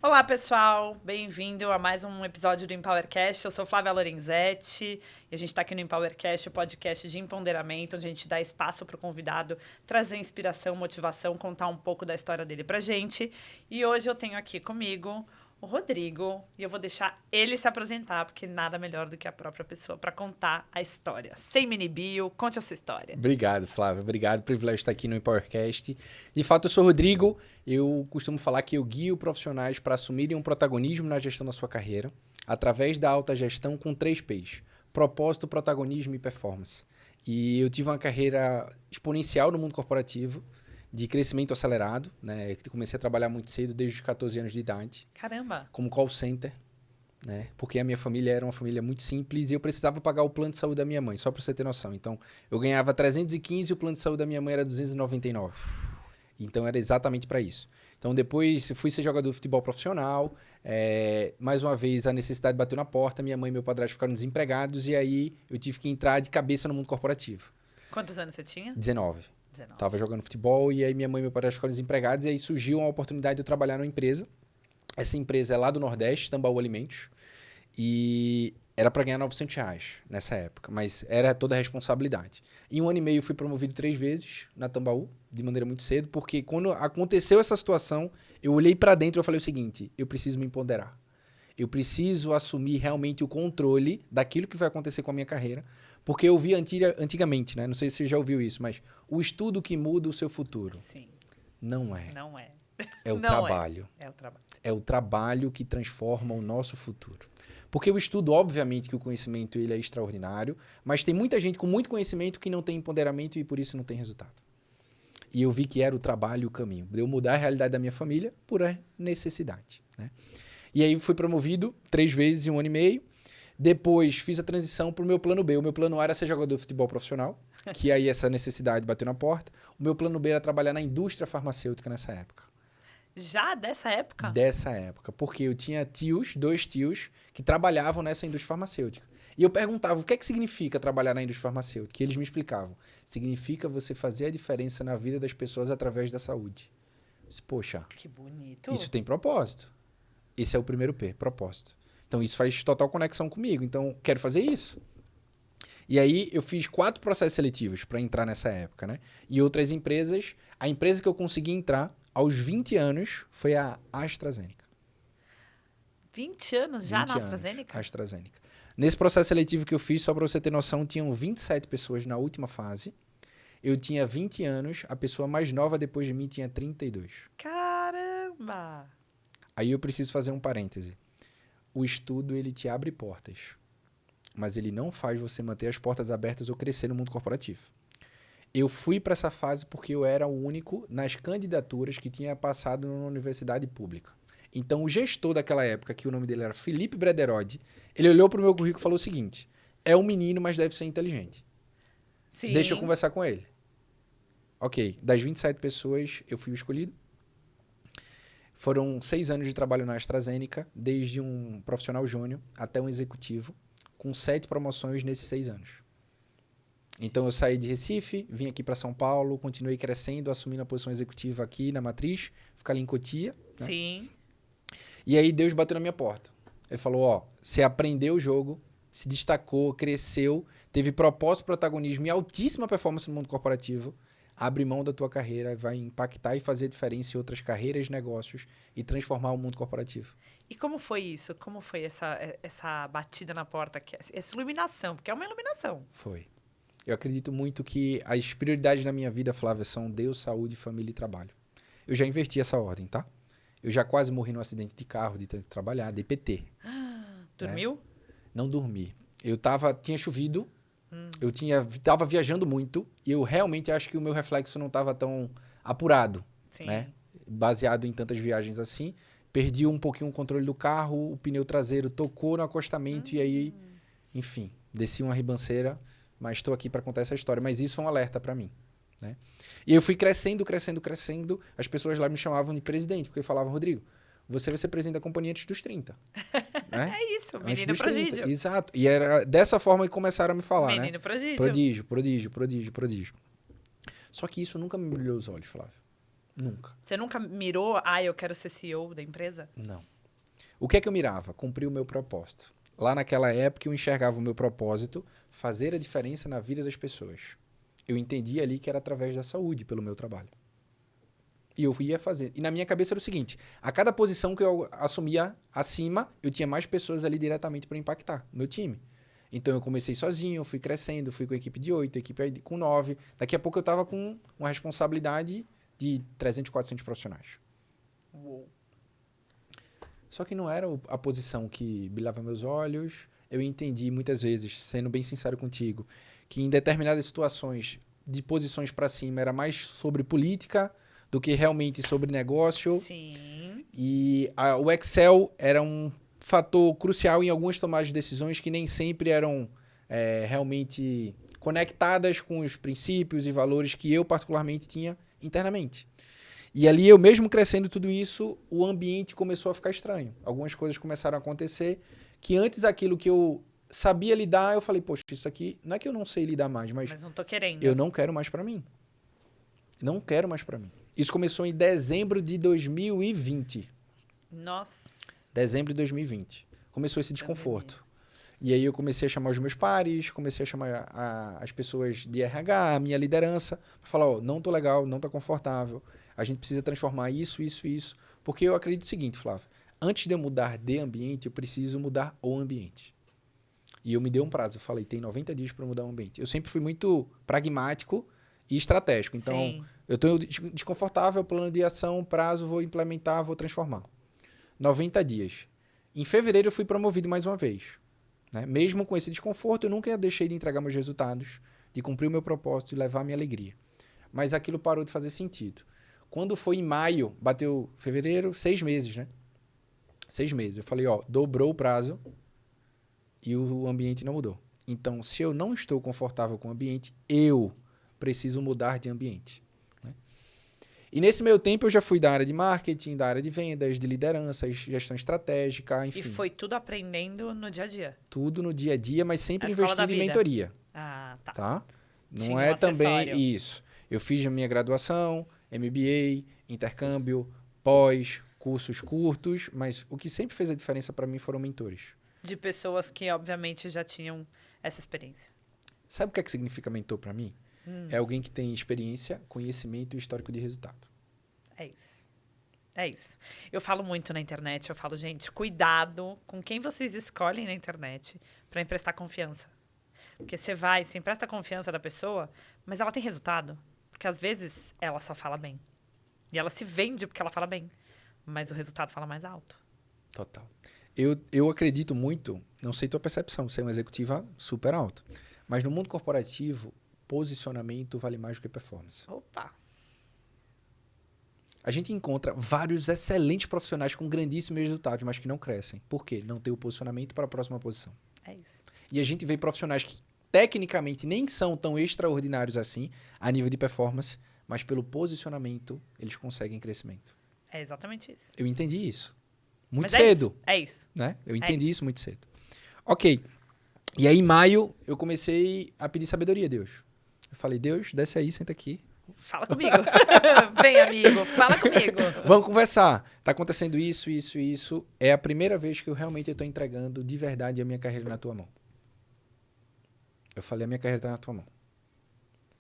Olá, pessoal! Bem-vindo a mais um episódio do Empowercast. Eu sou Flávia Lorenzetti e a gente está aqui no Empowercast, o podcast de empoderamento, onde a gente dá espaço para o convidado trazer inspiração, motivação, contar um pouco da história dele para gente. E hoje eu tenho aqui comigo o Rodrigo e eu vou deixar ele se apresentar, porque nada melhor do que a própria pessoa para contar a história. Sem mini bio, conte a sua história. Obrigado, Flávio. Obrigado. Privilégio estar aqui no Empowercast. De fato, eu sou o Rodrigo. Eu costumo falar que eu guio profissionais para assumirem um protagonismo na gestão da sua carreira através da alta gestão com 3 P's: propósito, protagonismo e performance. E eu tive uma carreira exponencial no mundo corporativo, de crescimento acelerado, né? Comecei a trabalhar muito cedo, desde os 14 anos de idade. Caramba! Como call center, né? Porque a minha família era uma família muito simples e eu precisava pagar o plano de saúde da minha mãe, só para você ter noção. Então, eu ganhava 315 e o plano de saúde da minha mãe era 299. Então, era exatamente para isso. Então, depois fui ser jogador de futebol profissional. Mais uma vez, a necessidade bateu na porta. Minha mãe e meu padrasto ficaram desempregados e aí eu tive que entrar de cabeça no mundo corporativo. Quantos anos você tinha? 19. 19. Tava jogando futebol e aí minha mãe e meu padrasto ficaram desempregados e aí surgiu uma oportunidade de eu trabalhar numa empresa. Essa empresa é lá do Nordeste, Tambaú Alimentos. E era para ganhar R$ 900 nessa época, mas era toda a responsabilidade. Em 1 ano e meio eu fui promovido 3 vezes na Tambaú, de maneira muito cedo, porque quando aconteceu essa situação, eu olhei para dentro e falei o seguinte: eu preciso me empoderar. Eu preciso assumir realmente o controle daquilo que vai acontecer com a minha carreira, porque eu vi antigamente, né? Não sei se você já ouviu isso, mas o estudo que muda o seu futuro. Sim. Não é. Não é. É o Não trabalho. É o trabalho. É o trabalho que transforma o nosso futuro. Porque o estudo, obviamente, que o conhecimento ele é extraordinário, mas tem muita gente com muito conhecimento que não tem empoderamento e por isso não tem resultado. E eu vi que era o trabalho o caminho. De eu mudar a realidade da minha família por necessidade, né? E aí fui promovido 3 vezes em 1 ano e meio. Depois fiz a transição para o meu plano B. O meu plano A era ser jogador de futebol profissional, que aí essa necessidade bateu na porta. O meu plano B era trabalhar na indústria farmacêutica nessa época. Já dessa época? Dessa época, porque eu tinha 2 tios, que trabalhavam nessa indústria farmacêutica. E eu perguntava, o que é que significa trabalhar na indústria farmacêutica? E eles me explicavam, significa você fazer a diferença na vida das pessoas através da saúde. Eu disse, poxa, Que bonito. isso tem propósito. Esse é o primeiro P, propósito. Então isso faz total conexão comigo, então quero fazer isso. E aí eu fiz 4 processos seletivos para entrar nessa época, né? E outras empresas, a empresa que eu consegui entrar aos 20 anos foi a AstraZeneca. 20 anos já 20 na anos, AstraZeneca? AstraZeneca. Nesse processo seletivo que eu fiz, só para você ter noção, tinham 27 pessoas na última fase. Eu tinha 20 anos, a pessoa mais nova depois de mim tinha 32. Caramba! Aí eu preciso fazer um parêntese. O estudo, ele te abre portas, mas ele não faz você manter as portas abertas ou crescer no mundo corporativo. Eu fui para essa fase porque eu era o único nas candidaturas que tinha passado numa universidade pública. Então, o gestor daquela época, que o nome dele era Felipe Brederode, ele olhou para o meu currículo e falou o seguinte: é um menino, mas deve ser inteligente. Sim. Deixa eu conversar com ele. Ok, das 27 pessoas, eu fui o escolhido. Foram 6 anos de trabalho na AstraZeneca, desde um profissional júnior até um executivo, com 7 promoções nesses 6 anos. Então, eu saí de Recife, vim aqui para São Paulo, continuei crescendo, assumindo a posição executiva aqui na Matriz, ficar ali em Cotia. Né? Sim. E aí, Deus bateu na minha porta. Ele falou, ó, você aprendeu o jogo, se destacou, cresceu, teve propósito, protagonismo e altíssima performance no mundo corporativo, abre mão da tua carreira, vai impactar e fazer diferença em outras carreiras, negócios e transformar o mundo corporativo. E como foi isso? Como foi essa batida na porta? Essa iluminação? Porque é uma iluminação. Foi. Eu acredito muito que as prioridades da minha vida, Flávia, são Deus, saúde, família e trabalho. Eu já inverti essa ordem, tá? Eu já quase morri num acidente de carro de tanto trabalhar, dei PT. Dormiu? Não dormi. Tinha chovido, eu tava viajando muito e eu realmente acho que o meu reflexo não estava tão apurado, Sim. né? Baseado em tantas viagens assim. Perdi um pouquinho o controle do carro, o pneu traseiro tocou no acostamento e aí, enfim, desci uma ribanceira, mas estou aqui para contar essa história. Mas isso é um alerta para mim, né? E eu fui crescendo. As pessoas lá me chamavam de presidente, porque falavam, Rodrigo, você vai ser presidente da companhia antes dos 30. Né? É isso, Antes menino dos 30. prodígio. Exato. E era dessa forma que começaram a me falar, Menino né? prodígio. Prodígio, prodígio, prodígio, prodígio. Só que isso nunca me brilhou os olhos, Flávio. Nunca. Você nunca mirou, eu quero ser CEO da empresa? Não. O que é que eu mirava? Cumprir o meu propósito. Lá naquela época eu enxergava o meu propósito, fazer a diferença na vida das pessoas. Eu entendi ali que era através da saúde, pelo meu trabalho. E eu ia fazer. E na minha cabeça era o seguinte, a cada posição que eu assumia acima, eu tinha mais pessoas ali diretamente para impactar o meu time. Então eu comecei sozinho, eu fui crescendo, fui com a equipe de 8, equipe com 9. Daqui a pouco eu estava com uma responsabilidade de 300, 400 profissionais. Uou. Só que não era a posição que brilhava meus olhos. Eu entendi muitas vezes, sendo bem sincero contigo, que em determinadas situações de posições para cima era mais sobre política do que realmente sobre negócio. Sim. E o Excel era um fator crucial em algumas tomadas de decisões que nem sempre eram realmente conectadas com os princípios e valores que eu particularmente tinha internamente. E ali, eu mesmo crescendo tudo isso, o ambiente começou a ficar estranho. Algumas coisas começaram a acontecer que antes aquilo que eu sabia lidar, eu falei, poxa, isso aqui não é que eu não sei lidar mais, mas não tô querendo. eu não quero mais para mim. Não quero mais para mim. Isso começou em dezembro de 2020. Nossa. Dezembro de 2020. Começou esse desconforto. E aí eu comecei a chamar os meus pares, comecei a chamar as pessoas de RH, a minha liderança, para falar, ó, não tô legal, não tô confortável. A gente precisa transformar isso. Porque eu acredito o seguinte, Flávio. Antes de eu mudar de ambiente, eu preciso mudar o ambiente. E eu me dei um prazo. Eu falei, tem 90 dias para mudar o ambiente. Eu sempre fui muito pragmático e estratégico. Então, Sim. eu estou desconfortável, plano de ação, prazo, vou implementar, vou transformar. 90 dias. Em fevereiro, eu fui promovido mais uma vez. Né? Mesmo com esse desconforto, eu nunca deixei de entregar meus resultados, de cumprir o meu propósito e levar a minha alegria. Mas aquilo parou de fazer sentido. Quando foi em maio, bateu fevereiro, 6 meses, né? 6 meses. Eu falei, ó, dobrou o prazo e o ambiente não mudou. Então, se eu não estou confortável com o ambiente, eu preciso mudar de ambiente. Né? E nesse meio tempo, eu já fui da área de marketing, da área de vendas, de liderança, gestão estratégica, enfim. E foi tudo aprendendo no dia a dia. Tudo no dia a dia, mas sempre A escola da investindo em vida. mentoria. Ah, tá. Tá? Não Tinha um é também acessório. isso. Eu fiz a minha graduação, MBA, intercâmbio, pós, cursos curtos, mas o que sempre fez a diferença para mim foram mentores. De pessoas que, obviamente, já tinham essa experiência. Sabe o que é que significa mentor para mim? É alguém que tem experiência, conhecimento e histórico de resultado. É isso. É isso. Eu falo muito na internet, eu falo, gente, cuidado com quem vocês escolhem na internet para emprestar confiança. Porque você empresta confiança da pessoa, mas ela tem resultado. Porque às vezes ela só fala bem. E ela se vende porque ela fala bem. Mas o resultado fala mais alto. Total. Eu acredito muito, não sei tua percepção, você é uma executiva super alta, mas no mundo corporativo, posicionamento vale mais do que performance. Opa! A gente encontra vários excelentes profissionais com grandíssimos resultados, mas que não crescem. Por quê? Não tem o posicionamento para a próxima posição. É isso. E a gente vê profissionais que tecnicamente nem são tão extraordinários assim, a nível de performance, mas pelo posicionamento eles conseguem crescimento. É exatamente isso. Eu entendi isso. Muito Mas cedo. É isso. Né? Eu entendi isso muito cedo. Ok. E aí, em maio, eu comecei a pedir sabedoria a Deus. Eu falei, Deus, desce aí, senta aqui. Fala comigo. Vem, amigo. Fala comigo. Vamos conversar. Tá acontecendo isso. É a primeira vez que eu realmente estou entregando de verdade a minha carreira na tua mão. Eu falei, a minha carreira está na tua mão.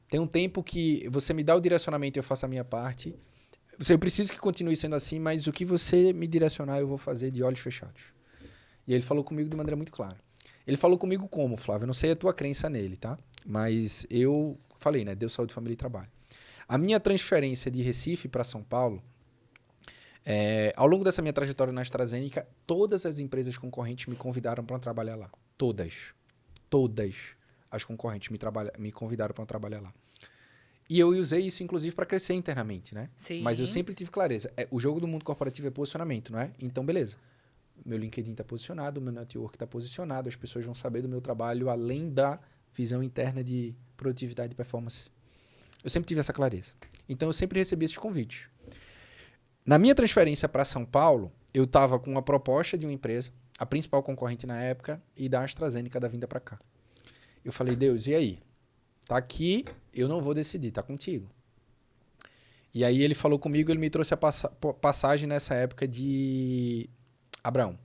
Tem um tempo que você me dá o direcionamento e eu faço a minha parte. Eu preciso que continue sendo assim, mas o que você me direcionar eu vou fazer de olhos fechados. E ele falou comigo de maneira muito clara. Ele falou comigo como, Flávio? Eu não sei a tua crença nele, tá? Mas eu falei, né? Deus, saúde, família e trabalho. A minha transferência de Recife para São Paulo, ao longo dessa minha trajetória na AstraZeneca, todas as empresas concorrentes me convidaram para trabalhar lá. Todas as concorrentes me convidaram para trabalhar lá. E eu usei isso, inclusive, para crescer internamente, né? Sim. Mas eu sempre tive clareza. O jogo do mundo corporativo é posicionamento, não é? Então, beleza. Meu LinkedIn está posicionado, meu network está posicionado, as pessoas vão saber do meu trabalho além da visão interna de produtividade e performance. Eu sempre tive essa clareza. Então, eu sempre recebi esses convites. Na minha transferência para São Paulo, eu estava com uma proposta de uma empresa, a principal concorrente na época, e da AstraZeneca da vinda para cá. Eu falei, Deus, e aí? Tá aqui, eu não vou decidir, tá contigo. E aí ele falou comigo, ele me trouxe a passagem nessa época de Abraão.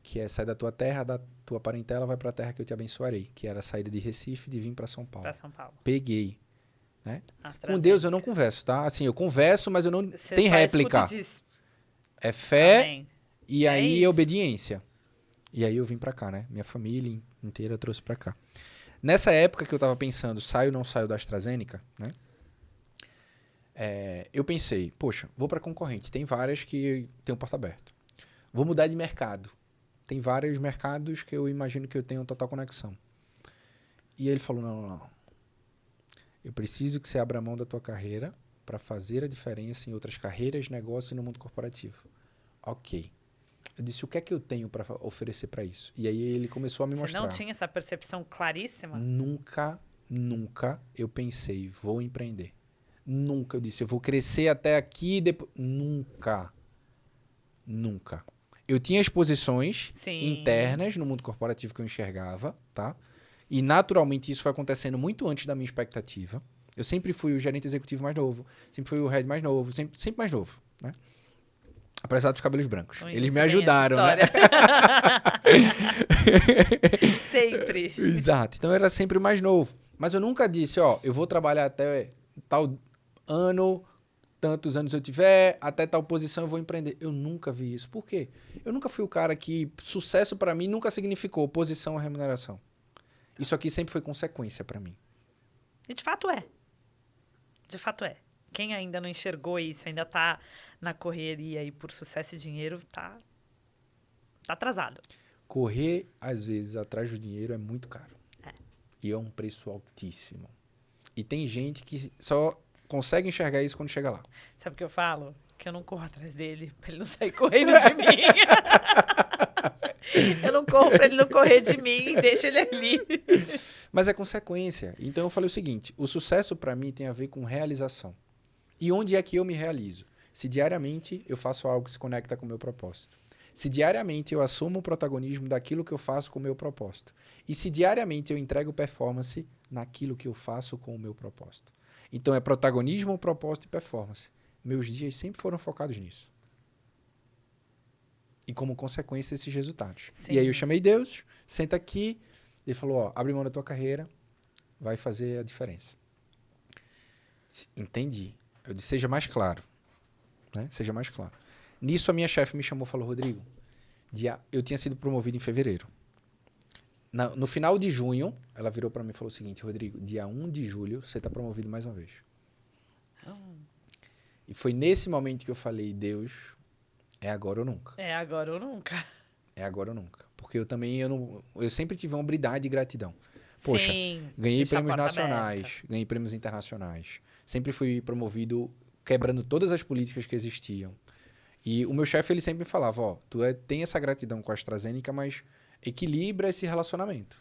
que é sai da tua terra, da tua parentela, vai para a terra que eu te abençoarei, que era a saída de Recife, de vir para São Paulo. Pra São Paulo. Peguei, né? Com AstraZeneca. Deus eu não converso, tá? Assim, eu converso, mas eu não Você tem só réplica. escuta e diz, É fé amém. e É aí isso. obediência. E aí eu vim para cá, né? Minha família inteira trouxe para cá. Nessa época que eu tava pensando, saio ou não saio da AstraZeneca, né? Eu pensei, poxa, vou para concorrente. Tem várias que tem um porta aberto. Vou mudar de mercado. Tem vários mercados que eu imagino que eu tenho total conexão. E ele falou, não. Eu preciso que você abra mão da tua carreira para fazer a diferença em outras carreiras, negócios e no mundo corporativo. Ok. Eu disse, o que é que eu tenho para oferecer para isso? E aí ele começou a me Você mostrar. não tinha essa percepção claríssima? Nunca eu pensei, vou empreender. Nunca eu disse, eu vou crescer até aqui e depois. Nunca. Eu tinha exposições internas no mundo corporativo que eu enxergava, tá? E naturalmente isso foi acontecendo muito antes da minha expectativa. Eu sempre fui o gerente executivo mais novo, sempre fui o head mais novo, sempre mais novo, né? Apesar dos cabelos brancos. Eles me ajudaram, né? Sempre. Exato. Então eu era sempre mais novo. Mas eu nunca disse, eu vou trabalhar até tal ano, tantos anos eu tiver, até tal posição eu vou empreender. Eu nunca vi isso. Por quê? Eu nunca fui o cara que sucesso para mim nunca significou posição ou remuneração. Isso aqui sempre foi consequência para mim. E de fato é. De fato é. Quem ainda não enxergou isso, ainda tá na correria aí por sucesso e dinheiro, tá atrasado. Correr, às vezes, atrás do dinheiro é muito caro. E é um preço altíssimo. E tem gente que só consegue enxergar isso quando chega lá. Sabe o que eu falo? Que eu não corro atrás dele pra ele não sair correndo de mim. Eu não corro pra ele não correr de mim, deixa ele ali. Mas é consequência. Então eu falei o seguinte, o sucesso para mim tem a ver com realização. E onde é que eu me realizo? Se diariamente eu faço algo que se conecta com o meu propósito. Se diariamente eu assumo o protagonismo daquilo que eu faço com o meu propósito. E se diariamente eu entrego performance naquilo que eu faço com o meu propósito. Então é protagonismo, propósito e performance. Meus dias sempre foram focados nisso. E como consequência esses resultados. Sim. E aí eu chamei Deus, senta aqui, ele falou, abre mão da tua carreira, vai fazer a diferença. Entendi. Eu disse, seja mais claro. Né? Seja mais claro. Nisso a minha chefe me chamou e falou, Rodrigo, eu tinha sido promovido em fevereiro. No final de junho, ela virou para mim e falou o seguinte, Rodrigo, dia 1 de julho, você está promovido mais uma vez. E foi nesse momento que eu falei, Deus, é agora ou nunca. É agora ou nunca. É agora ou nunca. Porque eu sempre tive uma hombridade e gratidão. Poxa, Sim, ganhei deixar a prêmios porta nacionais, aberta. ganhei prêmios internacionais. Sempre fui promovido quebrando todas as políticas que existiam. E o meu chefe, ele sempre falava, tem essa gratidão com a AstraZeneca, mas equilibra esse relacionamento.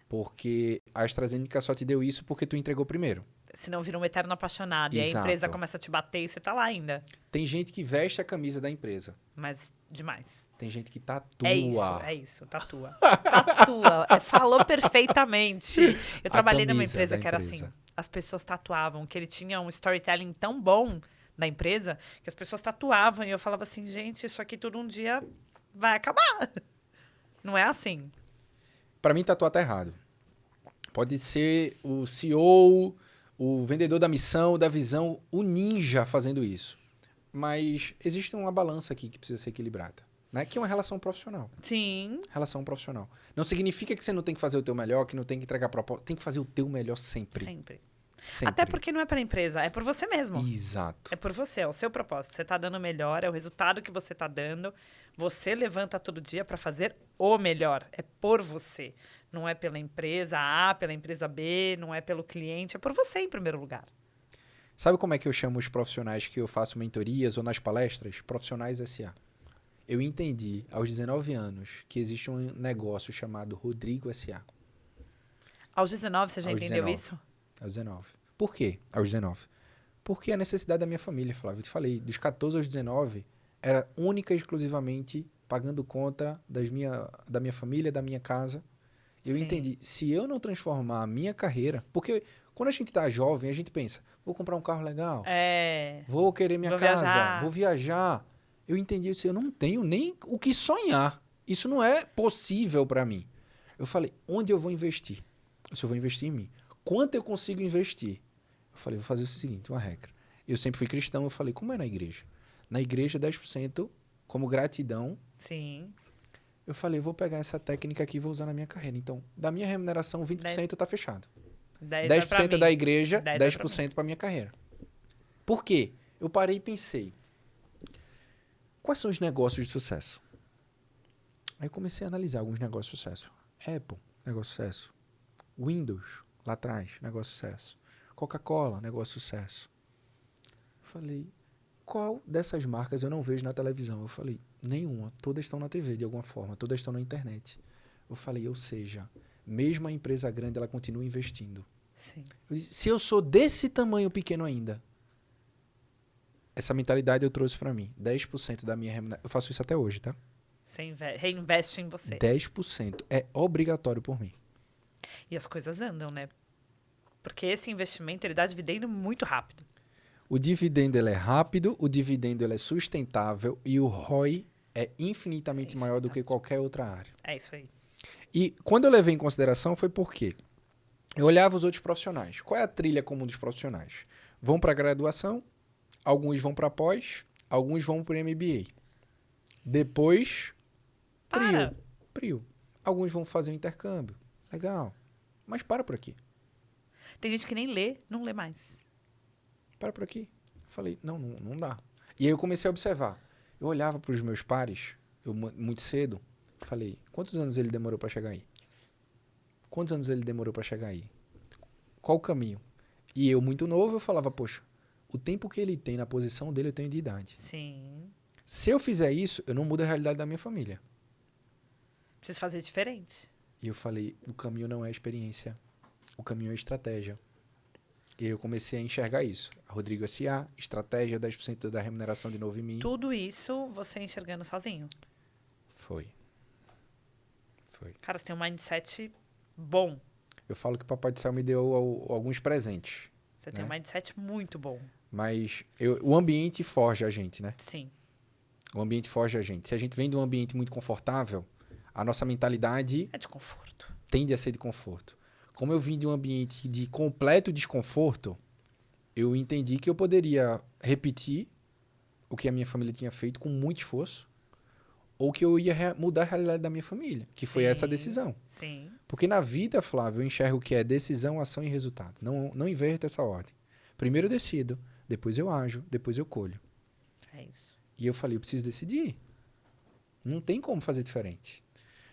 Porque a AstraZeneca só te deu isso porque tu entregou primeiro. Senão vira um eterno apaixonado. E a Exato. empresa começa a te bater e você tá lá ainda. Tem gente que veste a camisa da empresa. Mas demais. Tem gente que tatua. É isso, tatua. Tatua. Falou perfeitamente. Eu trabalhei numa camisa empresa da que era empresa. assim, as pessoas tatuavam, que ele tinha um storytelling tão bom da empresa, que as pessoas tatuavam. E eu falava assim, gente, isso aqui tudo um dia vai acabar. Não é assim. Pra mim, tatuar tá errado. Pode ser o CEO, o vendedor da missão, da visão, o ninja fazendo isso. Mas existe uma balança aqui que precisa ser equilibrada. Né? Que é uma relação profissional. Sim. Relação profissional. Não significa que você não tem que fazer o teu melhor, que não tem que entregar proposta. Tem que fazer o teu melhor sempre. Sempre. Sempre. Até porque não é pra empresa, é por você mesmo. Exato. É por você, é o seu propósito. Você tá dando o melhor, é o resultado que você tá dando. Você levanta todo dia para fazer o melhor. É por você. Não é pela empresa A, pela empresa B, não é pelo cliente, é por você em primeiro lugar. Sabe como é que eu chamo os profissionais que eu faço mentorias ou nas palestras? Profissionais SA. Eu entendi aos 19 anos que existe um negócio chamado Rodrigo SA. Aos 19 você já Aos entendeu 19. isso? Aos 19. Por quê? Aos 19. Porque a necessidade da minha família, Flávio. Eu te falei, dos 14 aos 19, era única e exclusivamente pagando conta da minha família, da minha casa. Eu Sim. entendi, se eu não transformar a minha carreira... Porque quando a gente tá jovem, a gente pensa, vou comprar um carro legal, vou querer minha Vou casa, viajar. vou viajar. Eu entendi isso, eu não tenho nem o que sonhar. Isso não é possível para mim. Eu falei, onde eu vou investir? Se eu vou investir em mim. Quanto eu consigo investir? Eu falei, vou fazer o seguinte, uma regra. Eu sempre fui cristão, eu falei, como é na igreja? Na igreja, 10% como gratidão. Sim. Eu falei, vou pegar essa técnica aqui e vou usar na minha carreira. Então, da minha remuneração, 20% está fechado. 10% é da igreja, 10% para minha carreira. Por quê? Eu parei e pensei, quais são os negócios de sucesso? Aí eu comecei a analisar alguns negócios de sucesso. Apple, negócio de sucesso. Windows, lá atrás, negócio de sucesso. Coca-Cola, negócio de sucesso. Eu falei, qual dessas marcas eu não vejo na televisão? Eu falei, nenhuma. Todas estão na TV de alguma forma, todas estão na internet. Eu falei, ou seja, mesmo a empresa grande, ela continua investindo. Sim. Eu disse, se eu sou desse tamanho pequeno ainda, essa mentalidade eu trouxe para mim. 10% da minha remuneração. Eu faço isso até hoje, tá? Você reinveste em você. 10% é obrigatório por mim. E as coisas andam, né? Porque esse investimento, ele dá dividendo muito rápido. O dividendo ele é rápido, o dividendo ele é sustentável e o ROI é infinitamente maior do que qualquer outra área. É isso aí. E quando eu levei em consideração foi porque eu olhava os outros profissionais. Qual é a trilha comum dos profissionais? Vão para a graduação, alguns vão para pós, alguns vão para o MBA. Depois, PRIO. Alguns vão fazer um intercâmbio. Legal. Mas para por aqui. Tem gente que nem lê, não lê mais. Para por aqui. Eu falei, não dá. E aí eu comecei a observar. Eu olhava para os meus pares, muito cedo, falei, quantos anos ele demorou para chegar aí? Quantos anos ele demorou para chegar aí? Qual o caminho? E eu, muito novo, eu falava, poxa, o tempo que ele tem na posição dele, eu tenho de idade. Sim. Se eu fizer isso, eu não mudo a realidade da minha família. Preciso fazer diferente. E eu falei, o caminho não é experiência, o caminho é estratégia. E eu comecei a enxergar isso. A Rodrigo S.A., estratégia, 10% da remuneração de novo em mim. Tudo isso você enxergando sozinho. Foi. Cara, você tem um mindset bom. Eu falo que o Papai do Céu me deu alguns presentes. Você tem um mindset muito bom. Mas o ambiente forja a gente, né? Sim. O ambiente forja a gente. Se a gente vem de um ambiente muito confortável, a nossa mentalidade É de conforto. tende a ser de conforto. Como eu vim de um ambiente de completo desconforto, eu entendi que eu poderia repetir o que a minha família tinha feito com muito esforço, ou que eu ia mudar a realidade da minha família, que foi essa decisão. Sim. Porque na vida, Flávio, eu enxergo que é decisão, ação e resultado. Não inverto essa ordem. Primeiro eu decido, depois eu ajo, depois eu colho. É isso. E eu falei, eu preciso decidir. Não tem como fazer diferente.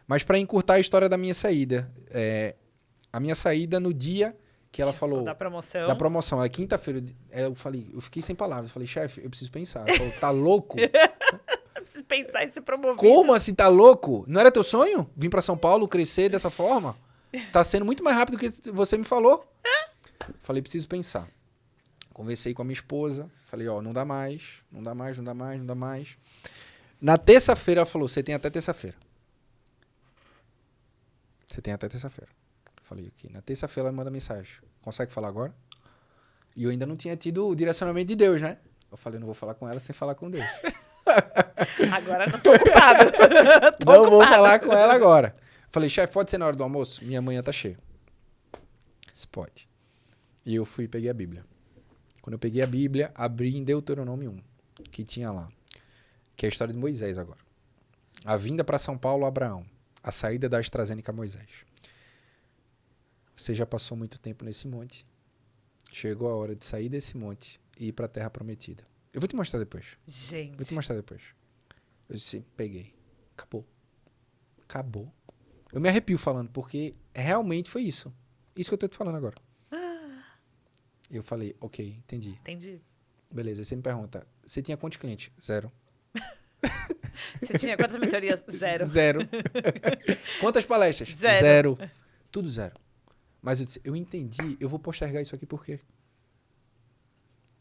Mas para encurtar a história da minha saída, a minha saída no dia que ela falou... Da promoção. Da promoção. É quinta-feira. Eu fiquei sem palavras. Eu falei, chefe, eu preciso pensar. Ela falou, tá louco? Eu preciso pensar em ser promovido. Como assim, tá louco? Não era teu sonho? Vir para São Paulo, crescer dessa forma? Tá sendo muito mais rápido do que você me falou. Falei, preciso pensar. Conversei com a minha esposa. Falei, não dá mais. Não dá mais. Na terça-feira, ela falou, você tem até terça-feira. Falei, ok. Na terça-feira, ela manda mensagem. Consegue falar agora? E eu ainda não tinha tido o direcionamento de Deus, né? Eu falei, não vou falar com ela sem falar com Deus. Agora não tô ocupado. Não vou falar com ela agora. Falei, chefe, pode ser na hora do almoço? Minha manhã tá cheia. Você pode. E eu fui e peguei a Bíblia. Quando eu peguei a Bíblia, abri em Deuteronômio 1, que tinha lá, que é a história de Moisés agora. A vinda para São Paulo, Abraão. A saída da AstraZeneca, Moisés. Você já passou muito tempo nesse monte. Chegou a hora de sair desse monte e ir para a Terra Prometida. Eu vou te mostrar depois. Gente. Vou te mostrar depois. Eu disse, peguei. Acabou. Eu me arrepio falando, porque realmente foi isso. Isso que eu tô te falando agora. Eu falei, ok, entendi. Beleza, aí você me pergunta, você tinha quantos clientes? 0. Você tinha quantas mentorias? 0. 0. Quantas palestras? 0. Tudo 0. Mas eu disse, eu entendi, eu vou postergar isso aqui porque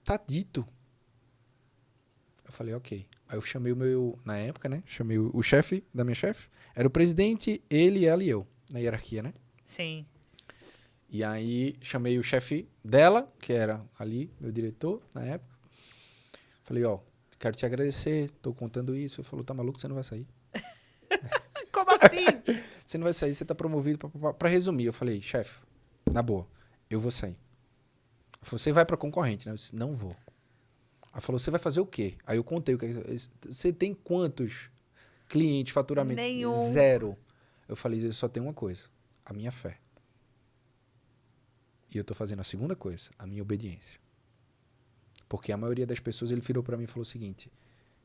tá dito. Eu falei, ok. Aí eu chamei na época, né? Chamei o chefe da minha chefe. Era o presidente, ele, ela e eu, na hierarquia, né? Sim. E aí chamei o chefe dela, que era ali, meu diretor, na época. Falei, quero te agradecer, tô contando isso. Ele falou, tá maluco, você não vai sair. assim? Você não vai sair, você tá promovido. Pra resumir, eu falei, chefe, na boa, eu vou sair. Ela falou, você vai pra concorrente, né? Eu disse, não vou. Ela falou, você vai fazer o quê? Aí eu contei, você tem quantos clientes, faturamento? Nenhum. 0. Eu falei, eu só tenho uma coisa, a minha fé. E eu tô fazendo a segunda coisa, a minha obediência. Porque a maioria das pessoas, ele virou pra mim e falou o seguinte,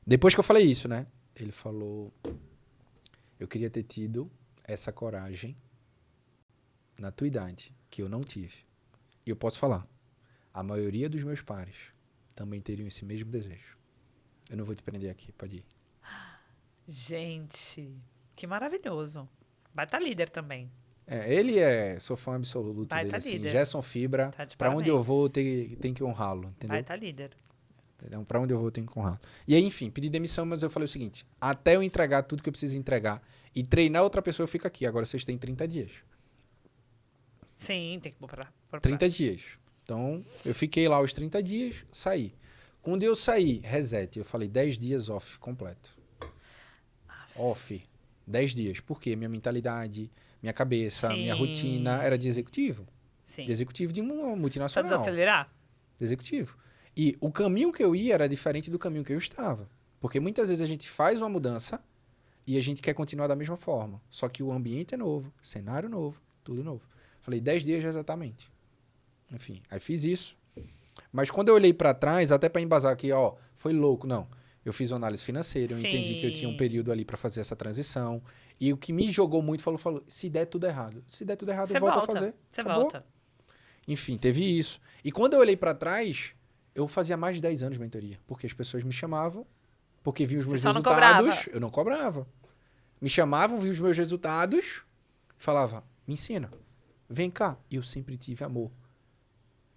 depois que eu falei isso, né? Ele falou, eu queria ter tido essa coragem na tua idade, que eu não tive. E eu posso falar, a maioria dos meus pares também teriam esse mesmo desejo. Eu não vou te prender aqui, pode ir. Gente, que maravilhoso. Vai estar líder também. Ele sou fã absoluto Vai dele, tá assim. líder. Gerson Fibra, Tá de pra onde eu parabéns. vou, tem que honrá-lo, Vai entendeu? estar líder. Então, pra onde eu vou, tem que honrá-lo. E aí, enfim, pedi demissão, mas eu falei o seguinte, até eu entregar tudo que eu preciso entregar e treinar outra pessoa, eu fico aqui. Agora vocês têm 30 dias. Sim, tem que pôr pra 30 dias. Então, eu fiquei lá os 30 dias, saí. Quando eu saí, reset, eu falei 10 dias off, completo. Off. 10 dias. Por quê? Minha mentalidade, minha cabeça, minha rotina era de executivo. Sim. De executivo de uma Só multinacional. desacelerar? De executivo. E o caminho que eu ia era diferente do caminho que eu estava. Porque muitas vezes a gente faz uma mudança e a gente quer continuar da mesma forma. Só que o ambiente é novo, cenário novo, tudo novo. Falei 10 dias exatamente. Enfim, aí fiz isso. Mas quando eu olhei pra trás, até pra embasar aqui, ó, foi louco, não. Eu fiz uma análise financeira, eu entendi que eu tinha um período ali pra fazer essa transição. E o que me jogou muito falou, se der tudo errado. Se der tudo errado, eu volto a fazer. Você Acabou. volta. Enfim, teve isso. E quando eu olhei pra trás, eu fazia mais de 10 anos de mentoria. Porque as pessoas me chamavam, porque viam os meus só não resultados. cobrava. Eu não cobrava. Me chamavam, viam os meus resultados, falava, me ensina, vem cá. E eu sempre tive amor.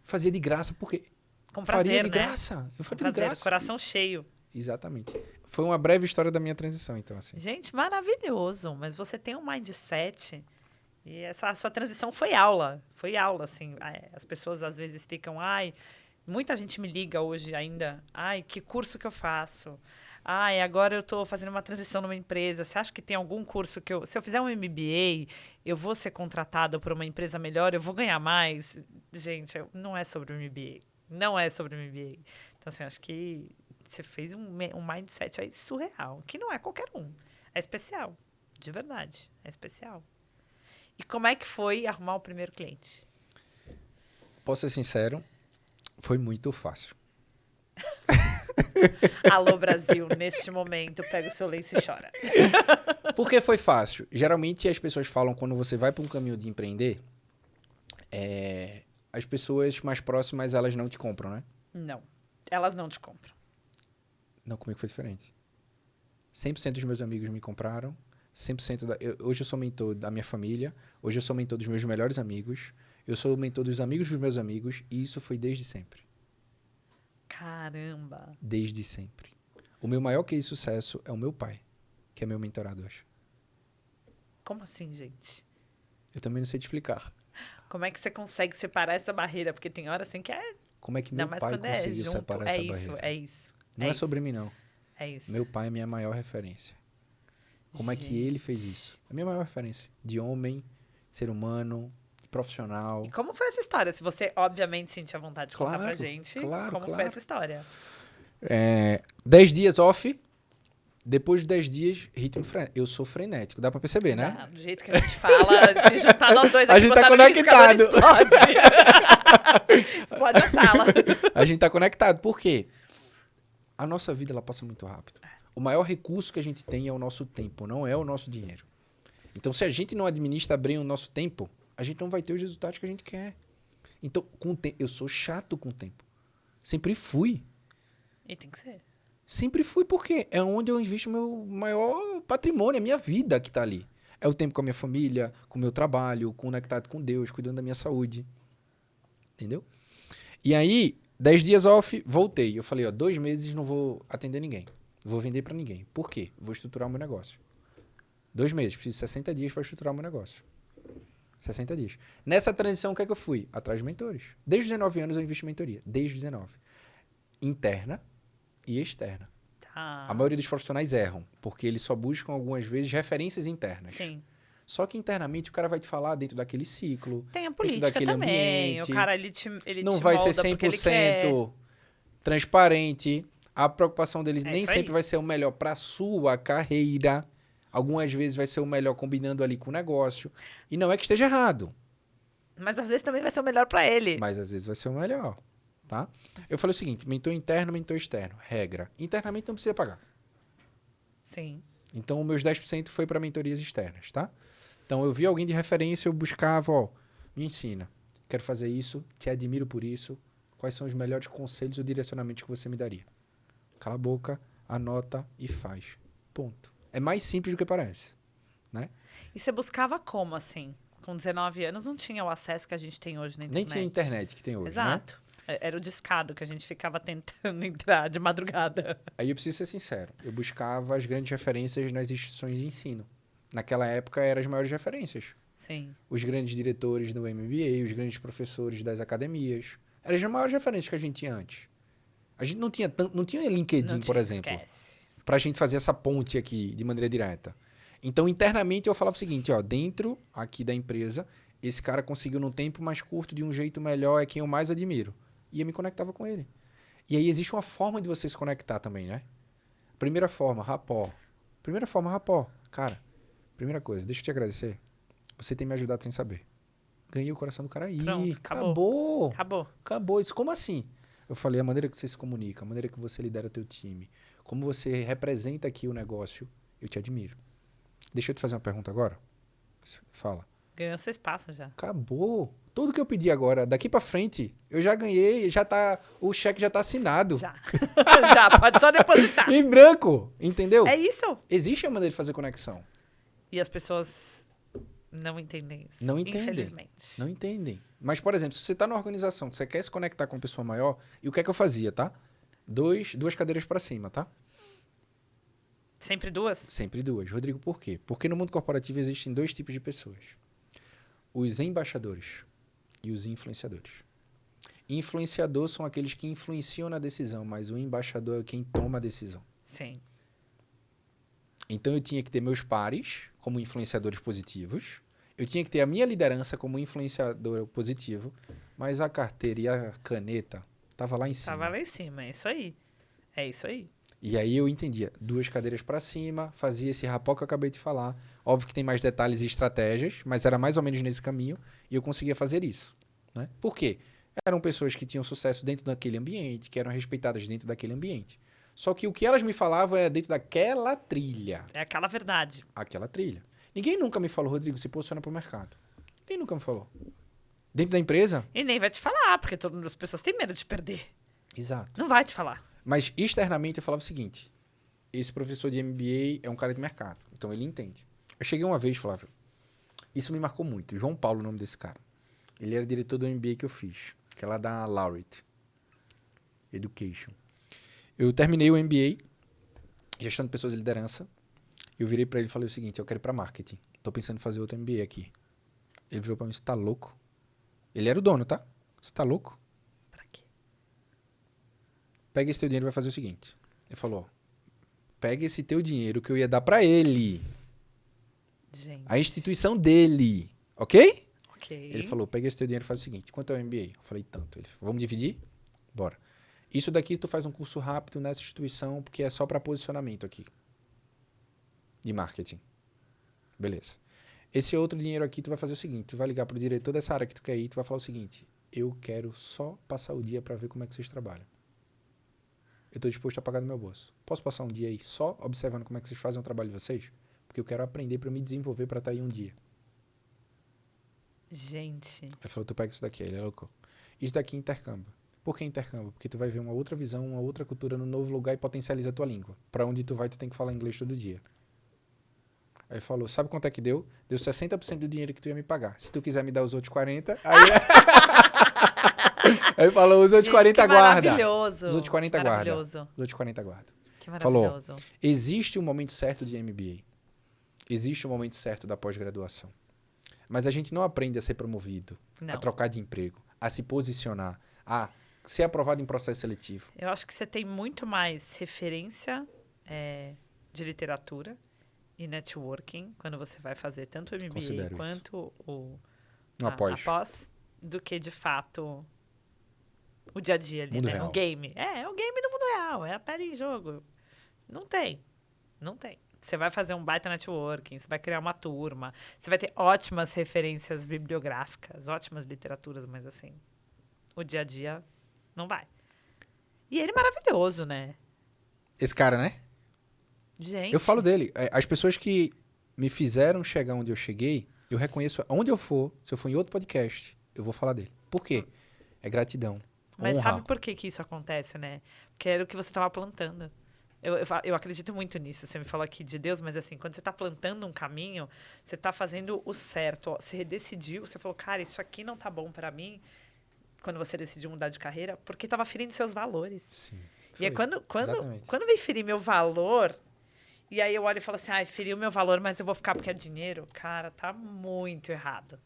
Fazia de graça, porque Com prazer, faria de né? graça. Eu Com faria de prazer, graça. coração cheio. Exatamente. Foi uma breve história da minha transição, então, assim. Gente, maravilhoso. Mas você tem um mindset. E essa sua transição foi aula. Foi aula, assim. As pessoas às vezes ficam, muita gente me liga hoje ainda. Que curso que eu faço? Agora eu estou fazendo uma transição numa empresa. Você acha que tem algum curso que se eu fizer um MBA, eu vou ser contratado por uma empresa melhor, eu vou ganhar mais? Gente, não é sobre o MBA. Não é sobre o MBA. Então, assim, acho que você fez um mindset aí surreal, que não é qualquer um. É especial. De verdade. É especial. E como é que foi arrumar o primeiro cliente? Posso ser sincero, foi muito fácil. Alô, Brasil, neste momento, pega o seu lenço e chora. Por que foi fácil? Geralmente as pessoas falam, quando você vai para um caminho de empreender, as pessoas mais próximas, elas não te compram, né? Não, elas não te compram. Não, comigo foi diferente. 100% dos meus amigos me compraram. 100% hoje eu sou mentor da minha família. Hoje eu sou mentor dos meus melhores amigos. Eu sou mentor dos amigos dos meus amigos. E isso foi desde sempre. Caramba. Desde sempre. O meu maior case de sucesso é o meu pai, que é meu mentorado hoje. Como assim, gente? Eu também não sei te explicar. Como é que você consegue separar essa barreira? Porque tem hora assim que é... Como é que meu pai conseguiu separar essa barreira? É isso. Não é sobre mim, não. É isso. Meu pai é minha maior referência. Como é que ele fez isso? É a minha maior referência. De homem, ser humano, profissional. E como foi essa história? Se você, obviamente, sentia vontade de contar pra Claro, gente, claro, como foi essa história? 10 dias off. Depois de 10 dias, ritmo frenético. Eu sou frenético, dá pra perceber, né? Do jeito que a gente fala, se juntar nós dois aqui, A gente tá botar no liquidificador, conectado. explode. Explode a sala. A gente tá conectado. Por quê? A nossa vida, ela passa muito rápido. O maior recurso que a gente tem é o nosso tempo, não é o nosso dinheiro. Então, se a gente não administra bem o nosso tempo, a gente não vai ter os resultados que a gente quer. Então, eu sou chato com o tempo. Sempre fui. E tem que ser. Sempre fui, porque é onde eu invisto o meu maior patrimônio, a minha vida que tá ali. É o tempo com a minha família, com o meu trabalho, conectado com Deus, cuidando da minha saúde. Entendeu? E aí, 10 dias off, voltei. Eu falei, 2 meses não vou atender ninguém. Não vou vender para ninguém. Por quê? Vou estruturar o meu negócio. 2 meses, preciso de 60 dias para estruturar o meu negócio. 60 dias. Nessa transição, o que é que eu fui? Atrás de mentores. Desde os 19 anos eu invisto em mentoria. Desde os 19. Interna e externa. A maioria dos profissionais erram, porque eles só buscam algumas vezes referências internas. Sim. Só que internamente o cara vai te falar dentro daquele ciclo, Tem a dentro política daquele também. ambiente. O cara, ele Não te vai ser molda porque ele quer. 100% transparente. A preocupação deles É nem isso aí. sempre vai ser o melhor para sua carreira. Algumas vezes vai ser o melhor combinando ali com o negócio. E não é que esteja errado, Mas às vezes também vai ser o melhor pra ele. mas às vezes vai ser o melhor, tá? Eu falei o seguinte, mentor interno, mentor externo. Regra, internamente não precisa pagar. Sim. Então, os meus 10% foi para mentorias externas, tá? Então, eu vi alguém de referência, eu buscava, ó, me ensina. Quero fazer isso, te admiro por isso. Quais são os melhores conselhos ou direcionamentos que você me daria? Cala a boca, anota e faz. Ponto. É mais simples do que parece, né? E você buscava como, assim? Com 19 anos não tinha o acesso que a gente tem hoje na internet. Nem tinha internet que tem hoje, né? Exato. Era o discado que a gente ficava tentando entrar de madrugada. Aí eu preciso ser sincero. Eu buscava as grandes referências nas instituições de ensino. Naquela época, eram as maiores referências. Sim. Os grandes diretores do MBA, os grandes professores das academias. Eram as maiores referências que a gente tinha antes. A gente não tinha tanto, não tinha LinkedIn, Não por tinha, exemplo, esquece. para a gente fazer essa ponte aqui de maneira direta. Então, internamente, eu falava o seguinte, ó, dentro aqui da empresa, esse cara conseguiu num tempo mais curto, de um jeito melhor, é quem eu mais admiro. E eu me conectava com ele. E aí existe uma forma de você se conectar também, né? Primeira forma, rapó. Cara, primeira coisa, deixa eu te agradecer. Você tem me ajudado sem saber. Ganhei o coração do cara aí. Pronto, acabou. Acabou. Acabou. Isso, como assim? Eu falei, a maneira que você se comunica, a maneira que você lidera o teu time, como você representa aqui o negócio, eu te admiro. Deixa eu te fazer uma pergunta agora. Fala. Ganhou seu espaço já. Acabou. Tudo que eu pedi agora, daqui pra frente, eu já ganhei, já tá, o cheque já tá assinado. Já. Já, pode só depositar. Em branco, entendeu? É isso. Existe a maneira de fazer conexão. E as pessoas não entendem isso. Não entendem. Infelizmente. Não entendem. Mas, por exemplo, se você tá numa organização, você quer se conectar com uma pessoa maior, e o que é que eu fazia, tá? Duas cadeiras pra cima, tá? Sempre duas? Sempre duas. Rodrigo, por quê? Porque no mundo corporativo existem dois tipos de pessoas. Os embaixadores e os influenciadores. Influenciador são aqueles que influenciam na decisão, mas o embaixador é quem toma a decisão. Sim. Então eu tinha que ter meus pares como influenciadores positivos, eu tinha que ter a minha liderança como influenciador positivo, mas a carteira e a caneta tava lá em cima. Tava lá em cima, é isso aí. É isso aí. E aí eu entendia, duas cadeiras para cima, fazia esse rapó que eu acabei de falar. Óbvio que tem mais detalhes e estratégias, mas era mais ou menos nesse caminho e eu conseguia fazer isso. Né? Por quê? Eram pessoas que tinham sucesso dentro daquele ambiente, que eram respeitadas dentro daquele ambiente. Só que o que elas me falavam era dentro daquela trilha. É aquela verdade. Aquela trilha. Ninguém nunca me falou, Rodrigo, se posiciona pro mercado. Ninguém nunca me falou. Dentro da empresa? E nem vai te falar, porque as pessoas têm medo de perder. Exato. Não vai te falar. Mas externamente eu falava o seguinte, esse professor de MBA é um cara de mercado, então ele entende. Eu cheguei uma vez, Flávio, isso me marcou muito, João Paulo, o nome desse cara. Ele era diretor do MBA que eu fiz, que é lá da Laureate Education. Eu terminei o MBA, gestão de pessoas de liderança, eu virei pra ele e falei o seguinte, eu quero ir pra marketing, tô pensando em fazer outro MBA aqui. Ele virou pra mim, você tá louco? Ele era o dono, tá? Você tá louco? Pra quê? Pega esse teu dinheiro e vai fazer o seguinte. Ele falou, pega esse teu dinheiro que eu ia dar pra ele, Gente. a instituição dele, ok? Ok. Ele falou, pega esse teu dinheiro e faz o seguinte, quanto é o MBA? Eu falei, tanto. Ele falou, vamos dividir? Bora. Isso daqui tu faz um curso rápido nessa instituição, porque é só pra posicionamento aqui. De marketing. Beleza. Esse outro dinheiro aqui, tu vai fazer o seguinte, tu vai ligar pro diretor dessa área que tu quer ir, tu vai falar o seguinte, eu quero só passar o dia pra ver como é que vocês trabalham. Eu estou disposto a pagar do meu bolso. Posso passar um dia aí só observando como é que vocês fazem o trabalho de vocês? Porque eu quero aprender para me desenvolver para estar aí um dia. Gente. Ele falou, tu pega isso daqui. Ele é louco. Isso daqui é intercâmbio. Por que intercâmbio? Porque tu vai ver uma outra visão, uma outra cultura no novo lugar e potencializa a tua língua. Para onde tu vai, tu tem que falar inglês todo dia. Aí ele falou, sabe quanto é que deu? Deu 60% do dinheiro que tu ia me pagar. Se tu quiser me dar os outros 40%, aí... Aí ele falou, os outros Gente, 40 que guarda. maravilhoso. Os outros 40 guarda. Maravilhoso. Os outros 40 guarda. Que maravilhoso. Existe um momento certo de MBA. Existe um momento certo da pós-graduação. Mas a gente não aprende a ser promovido, Não. a trocar de emprego, a se posicionar, a ser aprovado em processo seletivo. Eu acho que você tem muito mais referência de literatura e networking, quando você vai fazer tanto o MBA Considero quanto após. do que, de fato, o dia a dia ali, Mundo né? real. O game. É o game do mundo real, é a pele em jogo. Não tem. Você vai fazer um baita networking, você vai criar uma turma, você vai ter ótimas referências bibliográficas, ótimas literaturas, mas assim, o dia a dia não vai. E ele é maravilhoso, né? Esse cara, né? Gente. Eu falo dele. As pessoas que me fizeram chegar onde eu cheguei, eu reconheço onde eu for, se eu for em outro podcast, eu vou falar dele. Por quê? É gratidão. Mas honra. sabe por que isso acontece, né? Porque era o que você estava plantando. Eu acredito muito nisso. Você me falou aqui de Deus, mas assim, quando você está plantando um caminho, você está fazendo o certo. Ó, você decidiu, você falou, cara, isso aqui não tá bom para mim. Quando você decidiu mudar de carreira, porque estava ferindo seus valores. Sim. E é Foi. Exatamente. quando vem ferir meu valor, e aí eu olho e falo assim, feriu meu valor, mas eu vou ficar porque é dinheiro. Cara, tá muito errado.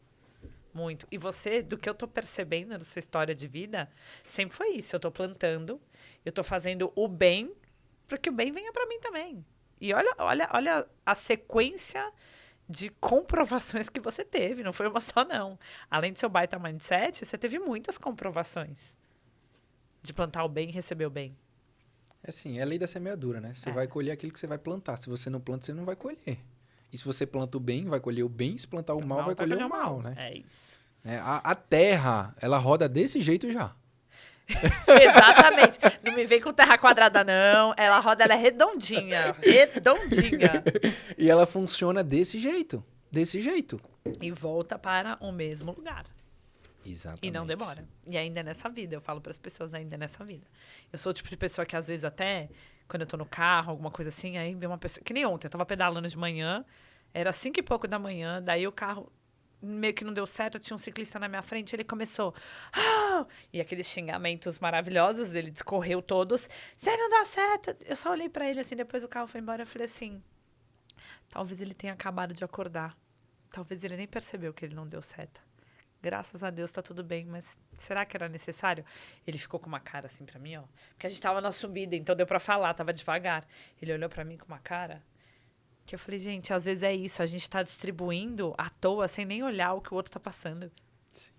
Muito. E você, do que eu tô percebendo na sua história de vida, sempre foi isso. Eu tô plantando, eu tô fazendo o bem para que o bem venha para mim também. E olha a sequência de comprovações que você teve. Não foi uma só, não. Além do seu baita mindset, você teve muitas comprovações de plantar o bem e receber o bem. É assim, é a lei da semeadura, né? Você vai colher aquilo que você vai plantar. Se você não planta, você não vai colher. E se você planta o bem, vai colher o bem. Se plantar o mal, vai colher o mal, né? É isso. A terra, ela roda desse jeito já. Exatamente. Não me vem com terra quadrada, não. Ela é redondinha. Redondinha. E ela funciona desse jeito. Desse jeito. E volta para o mesmo lugar. Exatamente. E não demora. E ainda é nessa vida. Eu falo para as pessoas, ainda é nessa vida. Eu sou o tipo de pessoa que, às vezes, até quando eu tô no carro, alguma coisa assim, aí vem uma pessoa... Que nem ontem, eu tava pedalando de manhã, era 5 e pouco da manhã, daí o carro meio que não deu certo, tinha um ciclista na minha frente, ele começou... Ah! E aqueles xingamentos maravilhosos dele, discorreu todos. Você não dá certo. Eu só olhei para ele assim, depois o carro foi embora, eu falei assim... Talvez ele tenha acabado de acordar. Talvez ele nem percebeu que ele não deu seta. Graças a Deus tá tudo bem, mas será que era necessário? Ele ficou com uma cara assim pra mim, ó. Porque a gente tava na subida, então deu pra falar, tava devagar. Ele olhou pra mim com uma cara que eu falei, gente, às vezes é isso, a gente tá distribuindo à toa sem nem olhar o que o outro tá passando. Sim.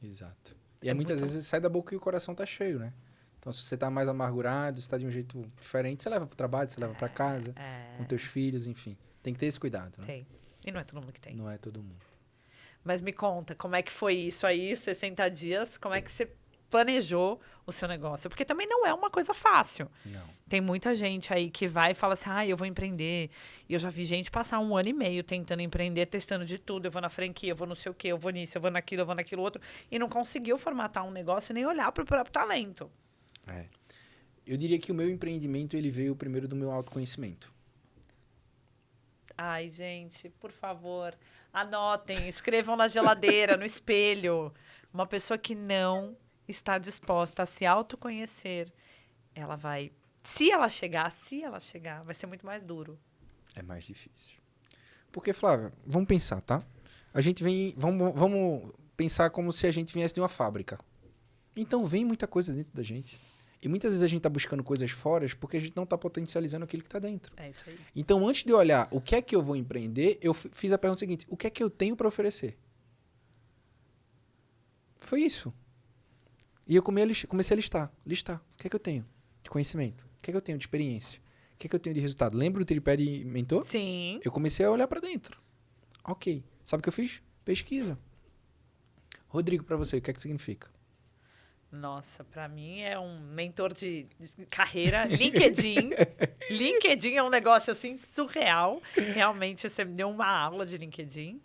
Exato. E aí, muitas vezes sai da boca e o coração tá cheio, né? Então, se você tá mais amargurado, se tá de um jeito diferente, você leva pro trabalho, você leva pra casa, com teus filhos, enfim. Tem que ter esse cuidado, né? Tem. E não é todo mundo que tem. Não é todo mundo. Mas me conta, como é que foi isso aí, 60 dias? Como é que você planejou o seu negócio? Porque também não é uma coisa fácil. Não. Tem muita gente aí que vai e fala assim, eu vou empreender. E eu já vi gente passar 1 ano e meio tentando empreender, testando de tudo. Eu vou na franquia, eu vou não sei o quê, eu vou nisso, eu vou naquilo outro. E não conseguiu formatar um negócio e nem olhar para o próprio talento. É. Eu diria que o meu empreendimento, ele veio primeiro do meu autoconhecimento. Ai, gente, por favor, anotem, escrevam na geladeira, no espelho. Uma pessoa que não está disposta a se autoconhecer, ela vai... Se ela chegar, vai ser muito mais duro. É mais difícil. Porque, Flávia, vamos pensar, tá? A gente vem... Vamos pensar como se a gente viesse de uma fábrica. Então, vem muita coisa dentro da gente. E muitas vezes a gente tá buscando coisas fora porque a gente não tá potencializando aquilo que tá dentro. É isso aí. Então, antes de eu olhar o que é que eu vou empreender, eu fiz a pergunta seguinte: o que é que eu tenho para oferecer? Foi isso. E eu comecei a listar. O que é que eu tenho de conhecimento? O que é que eu tenho de experiência? O que é que eu tenho de resultado? Lembra o tripé de mentor? Sim. Eu comecei a olhar para dentro. Ok. Sabe o que eu fiz? Pesquisa. Rodrigo, para você, o que é que significa? Nossa, para mim é um mentor de carreira. LinkedIn. LinkedIn é um negócio assim surreal. Realmente, você me deu uma aula de LinkedIn.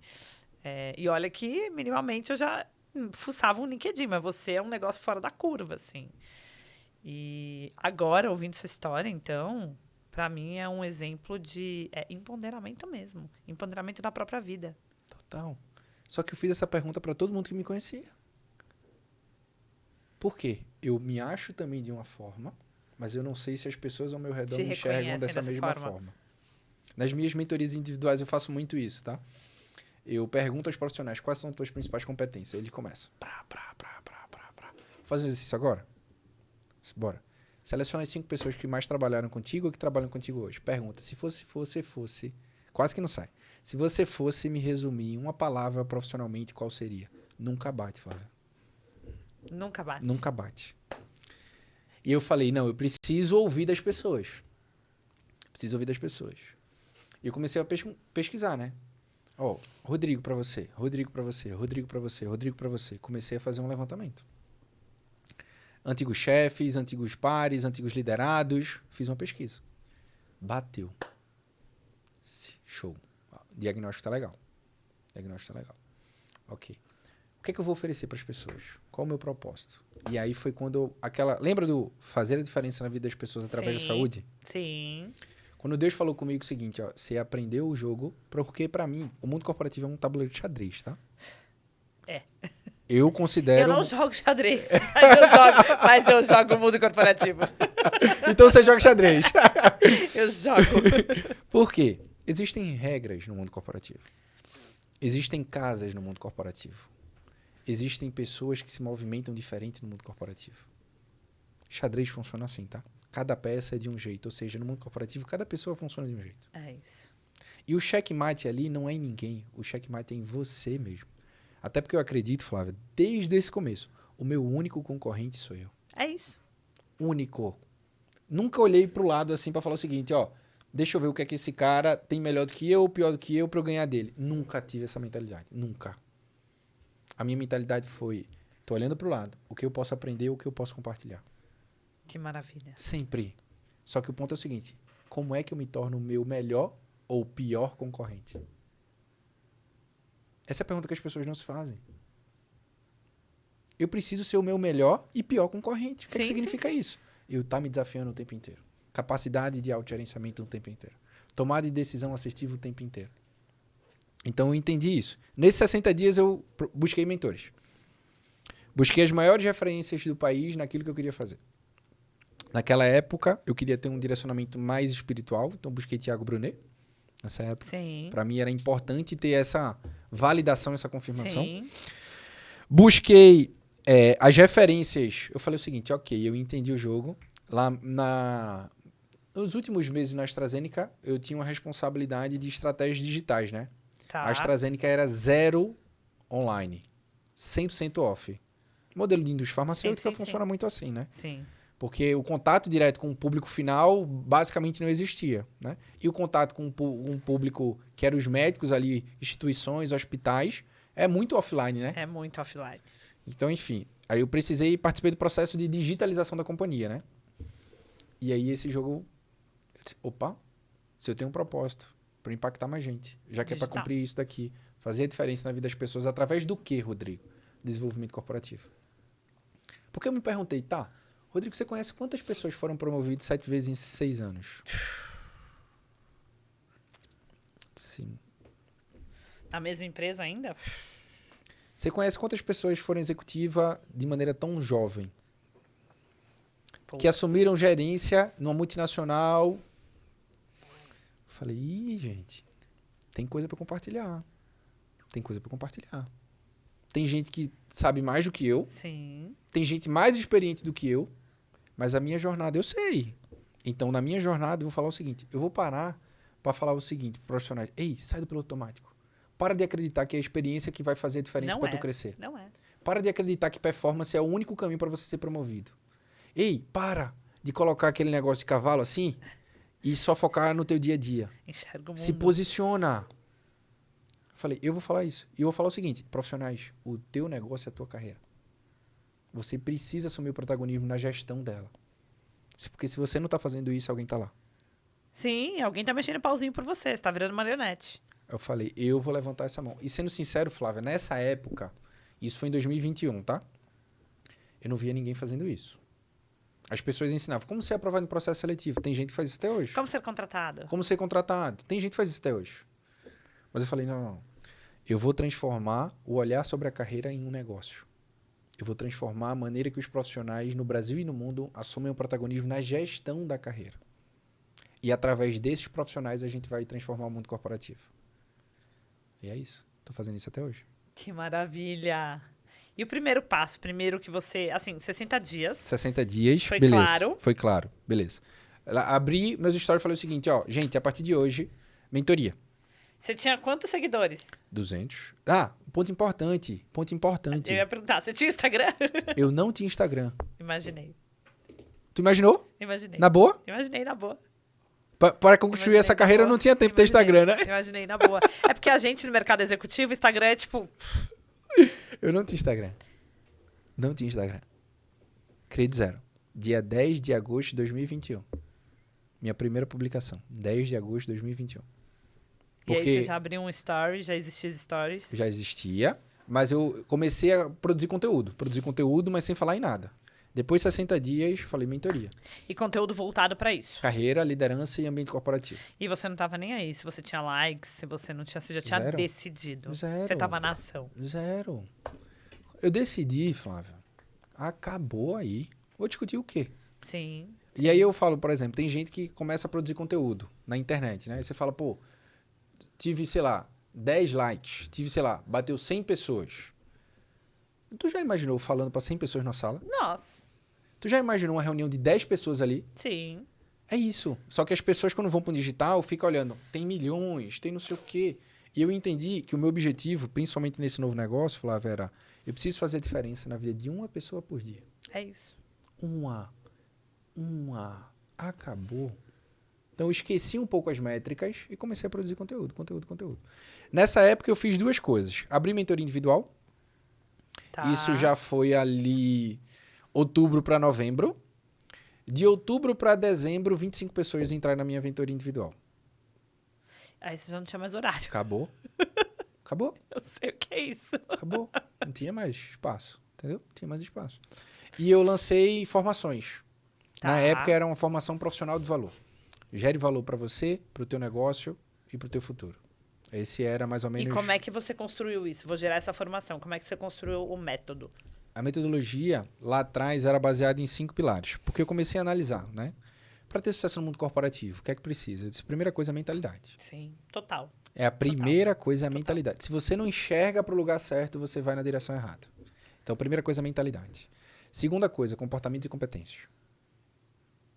E olha que minimamente eu já fuçava um LinkedIn, mas você é um negócio fora da curva, assim. E agora, ouvindo sua história, então, para mim é um exemplo de empoderamento mesmo. Empoderamento da própria vida. Total. Só que eu fiz essa pergunta para todo mundo que me conhecia. Por quê? Eu me acho também de uma forma, mas eu não sei se as pessoas ao meu redor me enxergam dessa mesma forma. Nas minhas mentorias individuais eu faço muito isso, tá? Eu pergunto aos profissionais quais são as tuas principais competências. Ele começa. Vou fazer um exercício agora? Bora. Seleciona as 5 pessoas que mais trabalharam contigo ou que trabalham contigo hoje. Pergunta, se fosse, quase que não sai. Se você fosse me resumir em uma palavra profissionalmente, qual seria? Nunca bate, Flávia. Nunca bate. Nunca bate. E eu falei, não, eu preciso ouvir das pessoas. Preciso ouvir das pessoas. E eu comecei a pesquisar, né? Ó, Rodrigo pra você, Rodrigo pra você, Rodrigo pra você, Rodrigo pra você. Comecei a fazer um levantamento. Antigos chefes, antigos pares, antigos liderados. Fiz uma pesquisa. Bateu. Show. Diagnóstico tá legal. Diagnóstico tá legal. Ok. O que é que eu vou oferecer para as pessoas? Qual o meu propósito? E aí foi quando lembra do fazer a diferença na vida das pessoas através da saúde? Sim. Quando Deus falou comigo o seguinte, ó, você aprendeu o jogo, porque para mim, o mundo corporativo é um tabuleiro de xadrez, tá? É. Eu considero... Eu não jogo xadrez, mas eu jogo o mundo corporativo. Então você joga xadrez. Eu jogo. Por quê? Existem regras no mundo corporativo. Existem casas no mundo corporativo. Existem pessoas que se movimentam diferente no mundo corporativo. Xadrez funciona assim, tá? Cada peça é de um jeito. Ou seja, no mundo corporativo, cada pessoa funciona de um jeito. É isso. E o checkmate ali não é em ninguém. O checkmate é em você mesmo. Até porque eu acredito, Flávia, desde esse começo, o meu único concorrente sou eu. É isso. Único. Nunca olhei pro lado assim pra falar o seguinte, ó, deixa eu ver o que é que esse cara tem melhor do que eu, pior do que eu, pra eu ganhar dele. Nunca tive essa mentalidade. Nunca. A minha mentalidade foi, tô olhando pro lado, o que eu posso aprender, o que eu posso compartilhar. Que maravilha. Sempre. Só que o ponto é o seguinte, como é que eu me torno o meu melhor ou pior concorrente? Essa é a pergunta que as pessoas não se fazem. Eu preciso ser o meu melhor e pior concorrente. O que, é que significa isso? Eu estar me desafiando o tempo inteiro. Capacidade de autogerenciamento o tempo inteiro. Tomada de decisão assertiva o tempo inteiro. Então eu entendi isso. Nesses 60 dias eu busquei mentores. Busquei as maiores referências do país naquilo que eu queria fazer. Naquela época, eu queria ter um direcionamento mais espiritual, então busquei Thiago Brunet. Nessa época. Sim. Para mim era importante ter essa validação, essa confirmação. Sim. Busquei as referências. Eu falei o seguinte, ok, eu entendi o jogo. Lá nos últimos meses na AstraZeneca, eu tinha uma responsabilidade de estratégias digitais, né? Tá. A AstraZeneca era 0 online, 100% off. O modelo de indústria farmacêutica funciona muito assim, né? Sim. Porque o contato direto com o público final basicamente não existia, né? E o contato com um público que eram os médicos ali, instituições, hospitais, é muito offline, né? É muito offline. Então, enfim, aí eu participei do processo de digitalização da companhia, né? E aí esse jogo, eu disse, opa, se eu tenho um propósito para impactar mais gente, já que é para cumprir isso daqui, fazer a diferença na vida das pessoas através do quê, Rodrigo? Desenvolvimento corporativo. Porque eu me perguntei, tá, Rodrigo, você conhece quantas pessoas foram promovidas 7 vezes em 6 anos? Sim. Na mesma empresa ainda? Você conhece quantas pessoas foram executiva de maneira tão jovem? Que assumiram gerência numa multinacional. Falei, ih, gente, tem coisa para compartilhar. Tem coisa para compartilhar. Tem gente que sabe mais do que eu. Sim. Tem gente mais experiente do que eu. Mas a minha jornada eu sei. Então, na minha jornada, eu vou falar o seguinte. Eu vou parar para falar o seguinte para profissionais. Ei, sai do piloto automático. Para de acreditar que é a experiência que vai fazer a diferença para tu crescer. Não é. Para de acreditar que performance é o único caminho para você ser promovido. Ei, para de colocar aquele negócio de cavalo assim e só focar no teu dia a dia. Enxerga o mundo. Se posiciona. Falei, eu vou falar isso. E eu vou falar o seguinte, profissionais, o teu negócio é a tua carreira. Você precisa assumir o protagonismo na gestão dela. Porque se você não está fazendo isso, alguém está lá. Sim, alguém está mexendo pauzinho por você. Você está virando marionete. Eu falei, eu vou levantar essa mão. E sendo sincero, Flávia, nessa época, isso foi em 2021, tá? Eu não via ninguém fazendo isso. As pessoas ensinavam, como ser aprovado no processo seletivo? Tem gente que faz isso até hoje. Como ser contratado? Como ser contratado? Tem gente que faz isso até hoje. Mas eu falei, não. Eu vou transformar o olhar sobre a carreira em um negócio. Eu vou transformar a maneira que os profissionais no Brasil e no mundo assumem o protagonismo na gestão da carreira. E através desses profissionais a gente vai transformar o mundo corporativo. E é isso. Estou fazendo isso até hoje. Que maravilha! E o primeiro passo, primeiro que você, assim, 60 dias. 60 dias, Foi beleza. claro. Foi claro, beleza. Abri meus stories e falei o seguinte, ó, gente, a partir de hoje, mentoria. Você tinha quantos seguidores? 200. Ah, ponto importante. Eu ia perguntar, você tinha Instagram? Eu não tinha Instagram. Imaginei. Tu imaginou? Imaginei. Na boa? Imaginei na boa. Para construir essa carreira, eu não tinha tempo de ter Instagram, né? Imaginei na boa. É porque a gente no mercado executivo, Instagram é tipo... Eu não tinha Instagram. Não tinha Instagram. Criei do zero. Dia 10 de agosto de 2021. Minha primeira publicação. 10 de agosto de 2021. E aí você já abriu um story, já existia stories? Já existia, mas eu comecei a produzir conteúdo. Produzir conteúdo, mas sem falar em nada. Depois de 60 dias, falei mentoria. E conteúdo voltado pra isso? Carreira, liderança e ambiente corporativo. E você não tava nem aí, se você tinha likes, se você não tinha, você já tinha Zero. decidido. Zero. Você tava na ação. Zero. Eu decidi, Flávia. Acabou aí. Vou discutir o quê? Sim. E aí eu falo, por exemplo, tem gente que começa a produzir conteúdo na internet, né? Aí você fala, pô, tive, sei lá, 10 likes. Tive, sei lá, bateu 100 pessoas. Tu já imaginou falando pra 100 pessoas na sala? Nossa. Tu já imaginou uma reunião de 10 pessoas ali? Sim. É isso. Só que as pessoas, quando vão pro digital, ficam olhando. Tem milhões, tem não sei o quê. E eu entendi que o meu objetivo, principalmente nesse novo negócio, Flávia, era... Eu preciso fazer a diferença na vida de uma pessoa por dia. É isso. Uma. Acabou. Então eu esqueci um pouco as métricas e comecei a produzir conteúdo. Nessa época eu fiz duas coisas. Abri mentoria individual. Tá. Isso já foi ali outubro para novembro. De outubro para dezembro, 25 pessoas entraram na minha mentoria individual. Aí você já não tinha mais horário. Acabou. Acabou. Eu sei o que é isso. Acabou. Não tinha mais espaço. Entendeu? Não tinha mais espaço. E eu lancei formações. Tá. Na época era uma formação profissional de valor. Gere valor para você, para o teu negócio e para o teu futuro. Esse era mais ou menos... E como é que você construiu isso? Vou gerar essa formação. Como é que você construiu o método? A metodologia lá atrás era baseada em 5 pilares. Porque eu comecei a analisar, né? Para ter sucesso no mundo corporativo, o que é que precisa? Eu disse, a primeira coisa é a mentalidade. Sim, total. É a primeira coisa é a Total. mentalidade. Se você não enxerga para o lugar certo, você vai na direção errada. Então, a primeira coisa é a mentalidade. Segunda coisa, comportamento e competências.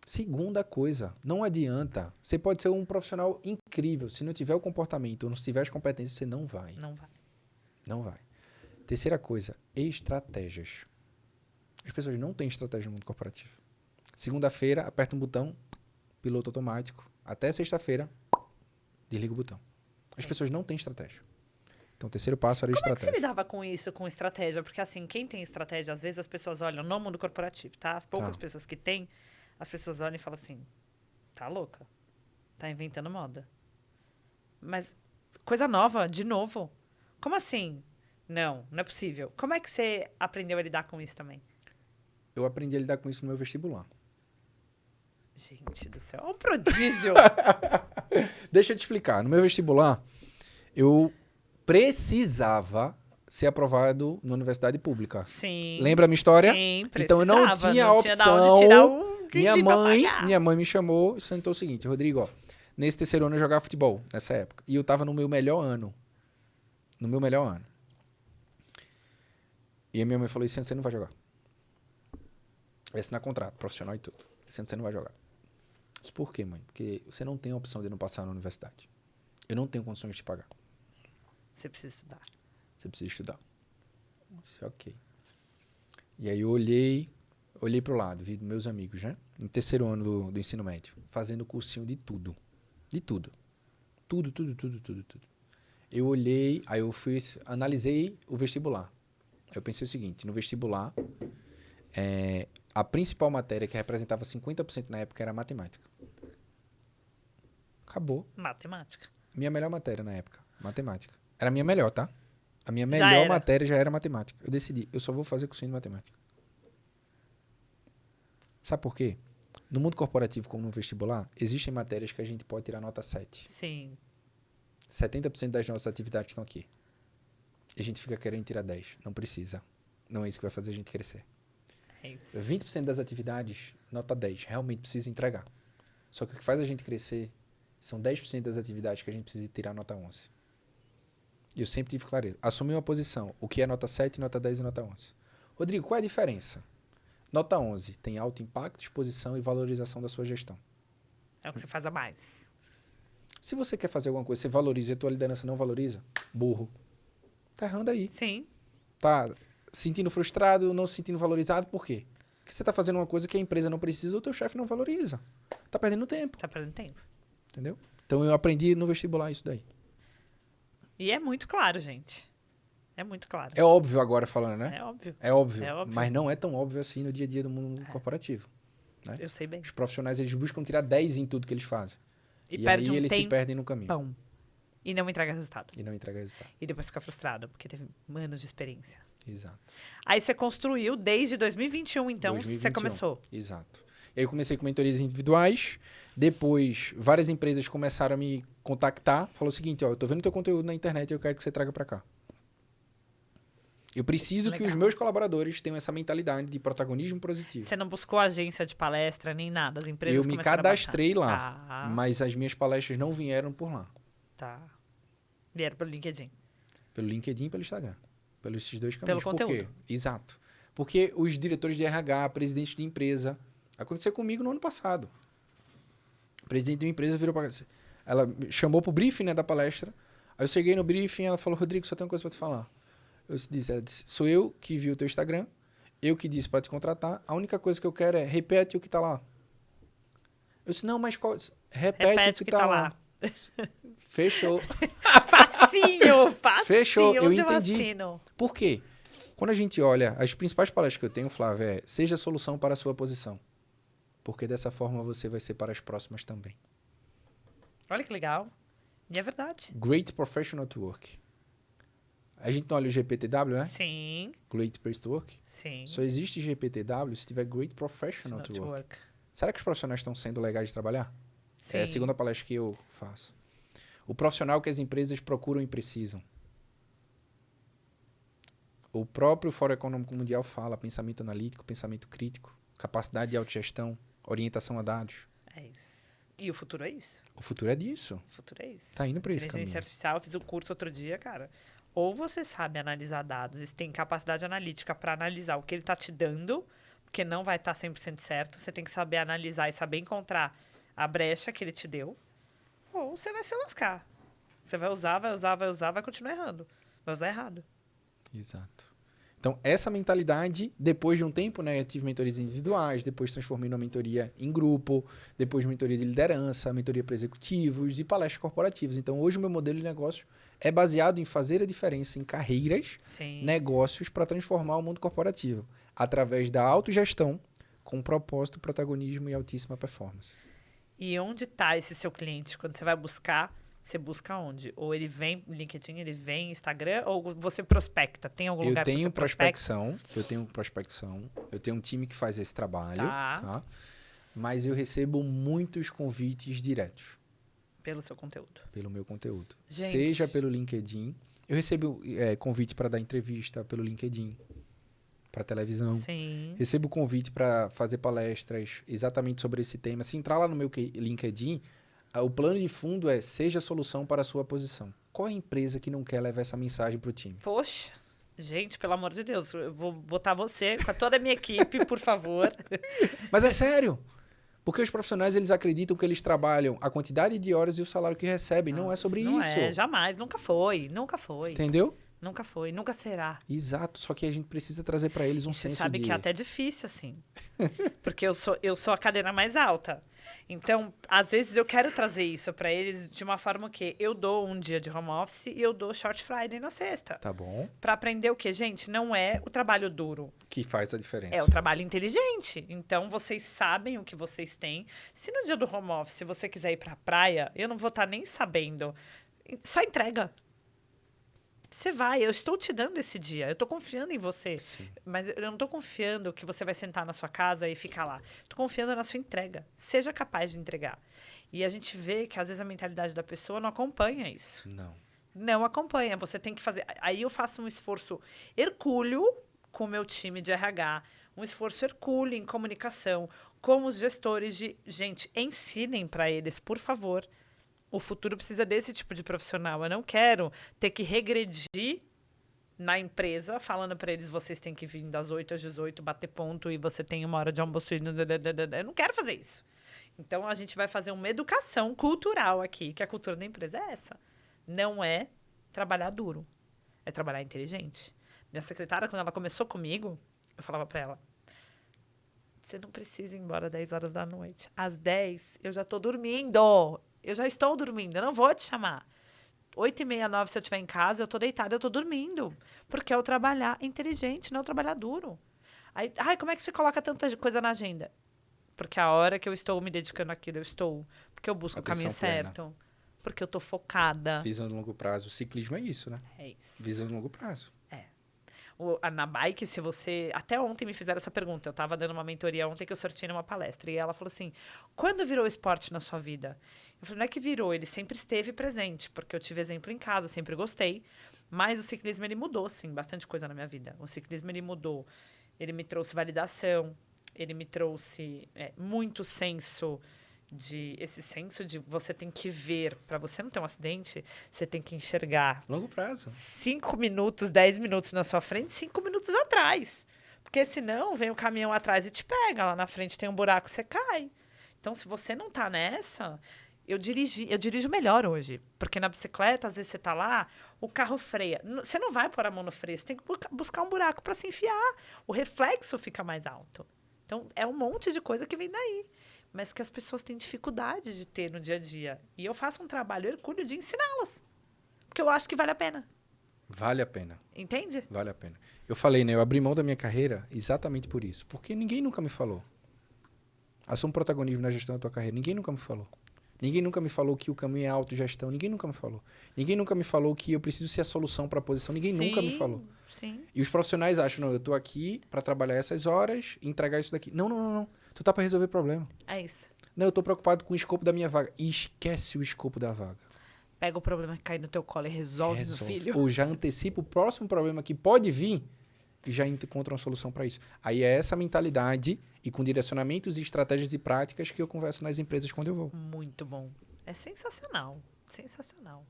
Segunda coisa, não adianta. Você pode ser um profissional incrível. Se não tiver o comportamento ou não tiver as competências, você não vai. Não vai. Não vai. Terceira coisa, estratégias. As pessoas não têm estratégia no mundo corporativo. Segunda-feira, aperta um botão, piloto automático. Até sexta-feira, desliga o botão. As pessoas não têm estratégia. Então, o terceiro passo era Como é que estratégia. você lidava com isso, com estratégia? Porque, assim, quem tem estratégia, às vezes as pessoas olham no mundo corporativo, tá? As poucas pessoas que têm, as pessoas olham e falam assim, tá louca? Tá inventando moda. Mas, coisa nova, de novo. Como assim? Não, não é possível. Como é que você aprendeu a lidar com isso também? Eu aprendi a lidar com isso no meu vestibular. Gente do céu, é um prodígio. Deixa eu te explicar. No meu vestibular, eu precisava ser aprovado na universidade pública. Sim. Lembra a minha história? Sim, precisava. Então eu não tinha a Tinha da onde opção. tirar o din-din pra pagar. Minha mãe me chamou e sentou o seguinte, Rodrigo, ó, nesse terceiro ano eu jogava futebol, nessa época. E eu tava no meu melhor ano. No meu melhor ano. E a minha mãe falou, esse ano você não vai jogar. Vai assinar contrato, profissional e tudo. Esse ano você não vai jogar. Eu disse, por quê, mãe? Porque você não tem a opção de não passar na universidade. Eu não tenho condições de te pagar. Você precisa estudar. Você precisa estudar. Eu disse, ok. E aí eu olhei pro lado, vi meus amigos, né? No terceiro ano do ensino médio, fazendo cursinho de tudo. De tudo. Tudo. Eu olhei, aí eu analisei o vestibular. Aí eu pensei o seguinte, no vestibular, a principal matéria que representava 50% na época era matemática. Acabou. Matemática. Minha melhor matéria na época, matemática. Era a minha melhor, tá? A minha Já melhor era. matéria já era matemática. Eu decidi, eu só vou fazer cursinho de matemática. Sabe por quê? No mundo corporativo, como no vestibular, existem matérias que a gente pode tirar nota 7. Sim. 70% das nossas atividades estão aqui. E a gente fica querendo tirar 10. Não precisa. Não é isso que vai fazer a gente crescer. É isso. 20% das atividades, nota 10. Realmente precisa entregar. Só que o que faz a gente crescer são 10% das atividades que a gente precisa tirar nota 11. E eu sempre tive clareza. Assumi uma posição. O que é nota 7, nota 10 e nota 11. Rodrigo, qual é a diferença? Nota 11 tem alto impacto, exposição e valorização da sua gestão. É o que você faz a mais. Se você quer fazer alguma coisa, você valoriza e a tua liderança não valoriza, burro. Tá errando aí. Sim. Tá se sentindo frustrado, não se sentindo valorizado, por quê? Porque você tá fazendo uma coisa que a empresa não precisa ou o teu chefe não valoriza. Tá perdendo tempo, Tá perdendo tempo. entendeu? Então eu aprendi no vestibular isso daí. E é muito claro, gente. É muito claro. É óbvio agora falando, né? É óbvio. É óbvio, É óbvio. mas não é tão óbvio assim no dia a dia do mundo corporativo. Né? Eu sei bem. Os profissionais, eles buscam tirar 10 em tudo que eles fazem. E E perde aí um eles se tempão. perdem no caminho. E não entrega resultado. E não entregam resultado. E depois fica frustrado, porque teve anos de experiência. Exato. Aí você construiu desde 2021, então, 2021. você começou. Exato. E aí eu comecei com mentorias individuais. Depois, várias empresas começaram a me contactar. Falou o seguinte, ó, eu tô vendo teu conteúdo na internet e eu quero que você traga para cá. Eu preciso que os Legal. meus colaboradores tenham essa mentalidade de protagonismo positivo. Você não buscou agência de palestra nem nada. As empresas Eu me começaram a cadastrei baixar. lá, Ah, mas as minhas palestras não vieram por lá. tá. Vieram pelo LinkedIn. Pelo LinkedIn e pelo Instagram. Pelos esses dois Pelo caminhos. Por quê? conteúdo. Exato. Porque os diretores de RH, presidentes de empresa... Aconteceu comigo no ano passado. O presidente de uma empresa virou para... Ela me chamou pro briefing, né, da palestra. Aí eu cheguei no briefing e ela falou, Rodrigo, só tem uma coisa para te falar. Ela disse, sou eu que vi o teu Instagram, eu que disse para te contratar, a única coisa que eu quero é repete o que tá lá. Eu disse, não, mas qual... Repete o que tá lá. Fechou. Facinho! Fechou, eu de entendi. vacino. Por quê? Quando a gente olha, as principais palestras que eu tenho, Flávio, é seja a solução para a sua posição. Porque dessa forma você vai ser para as próximas também. Olha que legal. E é verdade. Great Professional to Work. A gente não olha o GPTW, né? Sim, Great Place to Work. sim. Só existe GPTW se tiver Great Professional to Work. Será que os profissionais estão sendo legais de trabalhar? Sim. É a segunda palestra que eu faço. O profissional que as empresas procuram e precisam. O próprio Fórum Econômico Mundial fala pensamento analítico, pensamento crítico, capacidade de autogestão, orientação a dados. É isso. E o futuro é isso. O futuro é disso. O futuro é isso. Tá indo para esse Inteligência caminho. artificial, eu fiz um curso outro dia, cara. Ou você sabe analisar dados e tem capacidade analítica para analisar o que ele está te dando, porque não vai estar 100% certo. Você tem que saber analisar e saber encontrar a brecha que ele te deu. Ou você vai se lascar. Você vai usar, vai continuar errando. Vai usar errado. Exato. Então, essa mentalidade, depois de um tempo, né, eu tive mentorias individuais, depois transformei numa mentoria em grupo, depois mentoria de liderança, mentoria para executivos e palestras corporativas. Então, hoje o meu modelo de negócio é baseado em fazer a diferença em carreiras, Sim. negócios para transformar o mundo corporativo, através da autogestão, com propósito, protagonismo e altíssima performance. E onde está esse seu cliente? Quando você vai buscar, você busca onde? Ou ele vem no LinkedIn, ele vem no Instagram, ou você prospecta? Tem algum lugar que você prospecta? Eu tenho prospecção, eu tenho um time que faz esse trabalho, Tá. tá? Mas eu recebo muitos convites diretos Pelo seu conteúdo. pelo meu conteúdo. Gente. Seja pelo LinkedIn, eu recebo convite para dar entrevista pelo LinkedIn, para televisão. Sim. Recebo convite para fazer palestras exatamente sobre esse tema. Se entrar lá no meu LinkedIn, o plano de fundo é seja a solução para a sua posição. Qual é a empresa que não quer levar essa mensagem para o time? Poxa, gente, pelo amor de Deus, eu vou botar você com toda a minha equipe, por favor. Mas é sério. Porque os profissionais, eles acreditam que eles trabalham a quantidade de horas e o salário que recebem. Não é sobre não isso. É, jamais, nunca foi, nunca foi. Entendeu? Nunca foi, nunca será. Exato. Só que a gente precisa trazer para eles um E você senso sabe de... que é até difícil, assim. Porque eu sou a cadeira mais alta. Então, às vezes eu quero trazer isso para eles de uma forma que eu dou um dia de home office e eu dou short Friday na sexta. Tá bom. Para aprender o quê? Gente, não é o trabalho duro. Que faz a diferença. É o trabalho inteligente. Então, vocês sabem o que vocês têm. Se no dia do home office você quiser ir pra praia, eu não vou estar nem sabendo. Só entrega. Você vai, eu estou te dando esse dia. Eu estou confiando em você. Sim. Mas eu não estou confiando que você vai sentar na sua casa e ficar lá. Estou confiando na sua entrega. Seja capaz de entregar. E a gente vê que, às vezes, a mentalidade da pessoa não acompanha isso. Não. Não acompanha. Você tem que fazer... Aí eu faço um esforço hercúleo com o meu time de RH, um esforço hercúleo em comunicação, com os gestores de... Gente, ensinem para eles, por favor, O futuro precisa desse tipo de profissional. Eu não quero ter que regredir na empresa, falando para eles, vocês têm que vir das 8 às 18, bater ponto, e você tem 1 hora de almoço. Eu não quero fazer isso. Então, a gente vai fazer uma educação cultural aqui, que a cultura da empresa é essa. Não é trabalhar duro, é trabalhar inteligente. Minha secretária, quando ela começou comigo, eu falava para ela, você não precisa ir embora 10 horas da noite. Às 10, eu já estou dormindo. Eu já estou dormindo, eu não vou te chamar. 8h30, 9, se eu estiver em casa, eu estou deitada, eu estou dormindo. Porque é o trabalhar inteligente, não é o trabalhar duro. Aí, como é que você coloca tanta coisa na agenda? Porque a hora que eu estou me dedicando àquilo, eu estou. Porque eu busco o caminho certo. Porque eu estou focada. Visão de longo prazo. O ciclismo é isso, né? É isso. Visão de longo prazo. Na bike, se você... Até ontem me fizeram essa pergunta. Eu estava dando uma mentoria ontem que eu sorteei numa palestra. E ela falou assim, quando virou esporte na sua vida? Eu falei, não é que virou, ele sempre esteve presente. Porque eu tive exemplo em casa, sempre gostei. Mas o ciclismo, ele mudou, sim, bastante coisa na minha vida. O ciclismo, ele mudou. Ele me trouxe validação. Ele me trouxe muito senso de você tem que ver. Para você não ter um acidente, você tem que enxergar. Longo prazo. 5 minutos, 10 minutos na sua frente, 5 minutos atrás. Porque senão vem o caminhão atrás e te pega. Lá na frente tem um buraco, você cai. Então, se você não tá nessa... Eu dirijo melhor hoje. Porque na bicicleta, às vezes você tá lá, o carro freia. Você não vai pôr a mão no freio, você tem que buscar um buraco para se enfiar. O reflexo fica mais alto. Então, é um monte de coisa que vem daí. Mas que as pessoas têm dificuldade de ter no dia a dia. E eu faço um trabalho hercúleo de ensiná-las. Porque eu acho que vale a pena. Vale a pena. Entende? Vale a pena. Eu falei, né? Eu abri mão da minha carreira exatamente por isso. Porque ninguém nunca me falou. Assuma um protagonismo na gestão da tua carreira. Ninguém nunca me falou. Ninguém nunca me falou que o caminho é autogestão. Ninguém nunca me falou. Ninguém nunca me falou que eu preciso ser a solução para a posição. Ninguém nunca me falou. Sim. E os profissionais acham, não, eu tô aqui para trabalhar essas horas e entregar isso daqui. Não. Tu tá para resolver problema. É isso. Não, eu tô preocupado com o escopo da minha vaga. E esquece o escopo da vaga. Pega o problema que cai no teu colo e resolve. No filho. Ou já antecipa o próximo problema que pode vir e já encontra uma solução para isso. Aí é essa mentalidade e com direcionamentos e estratégias e práticas que eu converso nas empresas quando eu vou. Muito bom. É sensacional. Sensacional.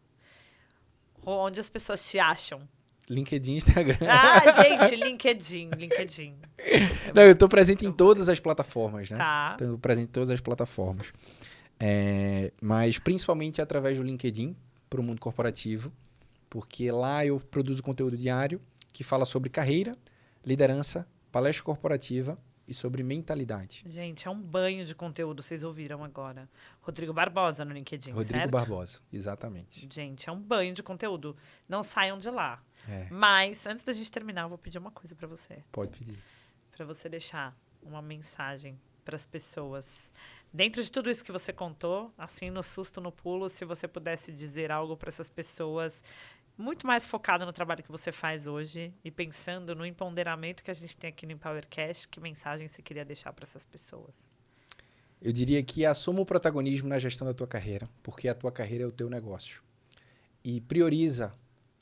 Onde as pessoas te acham? LinkedIn, Instagram. Gente, LinkedIn. Não, eu tô presente em todas as plataformas, né? Tá. Tô presente em todas as plataformas. Mas principalmente através do LinkedIn para o mundo corporativo, porque lá eu produzo conteúdo diário que fala sobre carreira, liderança, palestra corporativa e sobre mentalidade. Gente, é um banho de conteúdo, vocês ouviram agora. Rodrigo Barbosa no LinkedIn, Rodrigo certo? Barbosa, exatamente. Gente, é um banho de conteúdo. Não saiam de lá. É. Mas, antes da gente terminar, eu vou pedir uma coisa para você. Pode pedir. Para você deixar uma mensagem para as pessoas. Dentro de tudo isso que você contou, assim, no susto, no pulo, se você pudesse dizer algo para essas pessoas, muito mais focado no trabalho que você faz hoje e pensando no empoderamento que a gente tem aqui no Empowercast, que mensagem você queria deixar para essas pessoas? Eu diria que assuma o protagonismo na gestão da tua carreira, porque a tua carreira é o teu negócio. E prioriza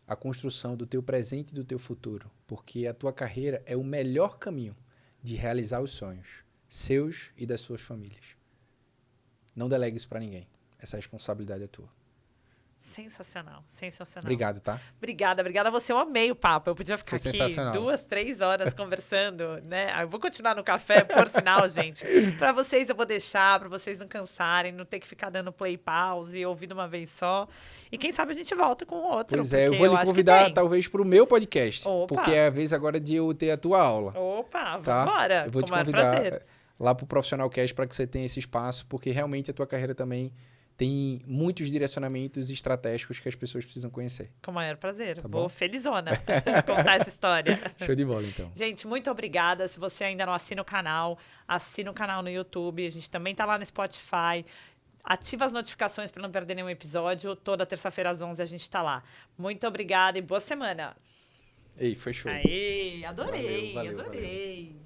a construção do teu presente e do teu futuro, porque a tua carreira é o melhor caminho de realizar os sonhos, seus e das suas famílias. Não delegue isso para ninguém. Essa responsabilidade é tua. Sensacional. Obrigado, tá? Obrigada a você. Eu amei o papo. Eu podia ficar Foi aqui sensacional. 2, 3 horas conversando, né? Eu vou continuar no café, por sinal, gente. Para vocês eu vou deixar, para vocês não cansarem, não ter que ficar dando play pause e ouvir de uma vez só. E quem sabe a gente volta com outro. Pois é, eu vou lhe convidar talvez para o meu podcast. Opa. Porque é a vez agora de eu ter a tua aula. Opa, tá? vambora. Eu vou te convidar lá para o Profissional Cast para que você tenha esse espaço, porque realmente a tua carreira também tem muitos direcionamentos estratégicos que as pessoas precisam conhecer. Com o maior prazer. Tá Vou bom? felizona contar essa história. Show de bola, então. Gente, muito obrigada. Se você ainda não assina o canal no YouTube. A gente também tá lá no Spotify. Ativa as notificações para não perder nenhum episódio. Toda terça-feira às 11 a gente tá lá. Muito obrigada e boa semana. Ei, foi show. Aê, adorei. Valeu.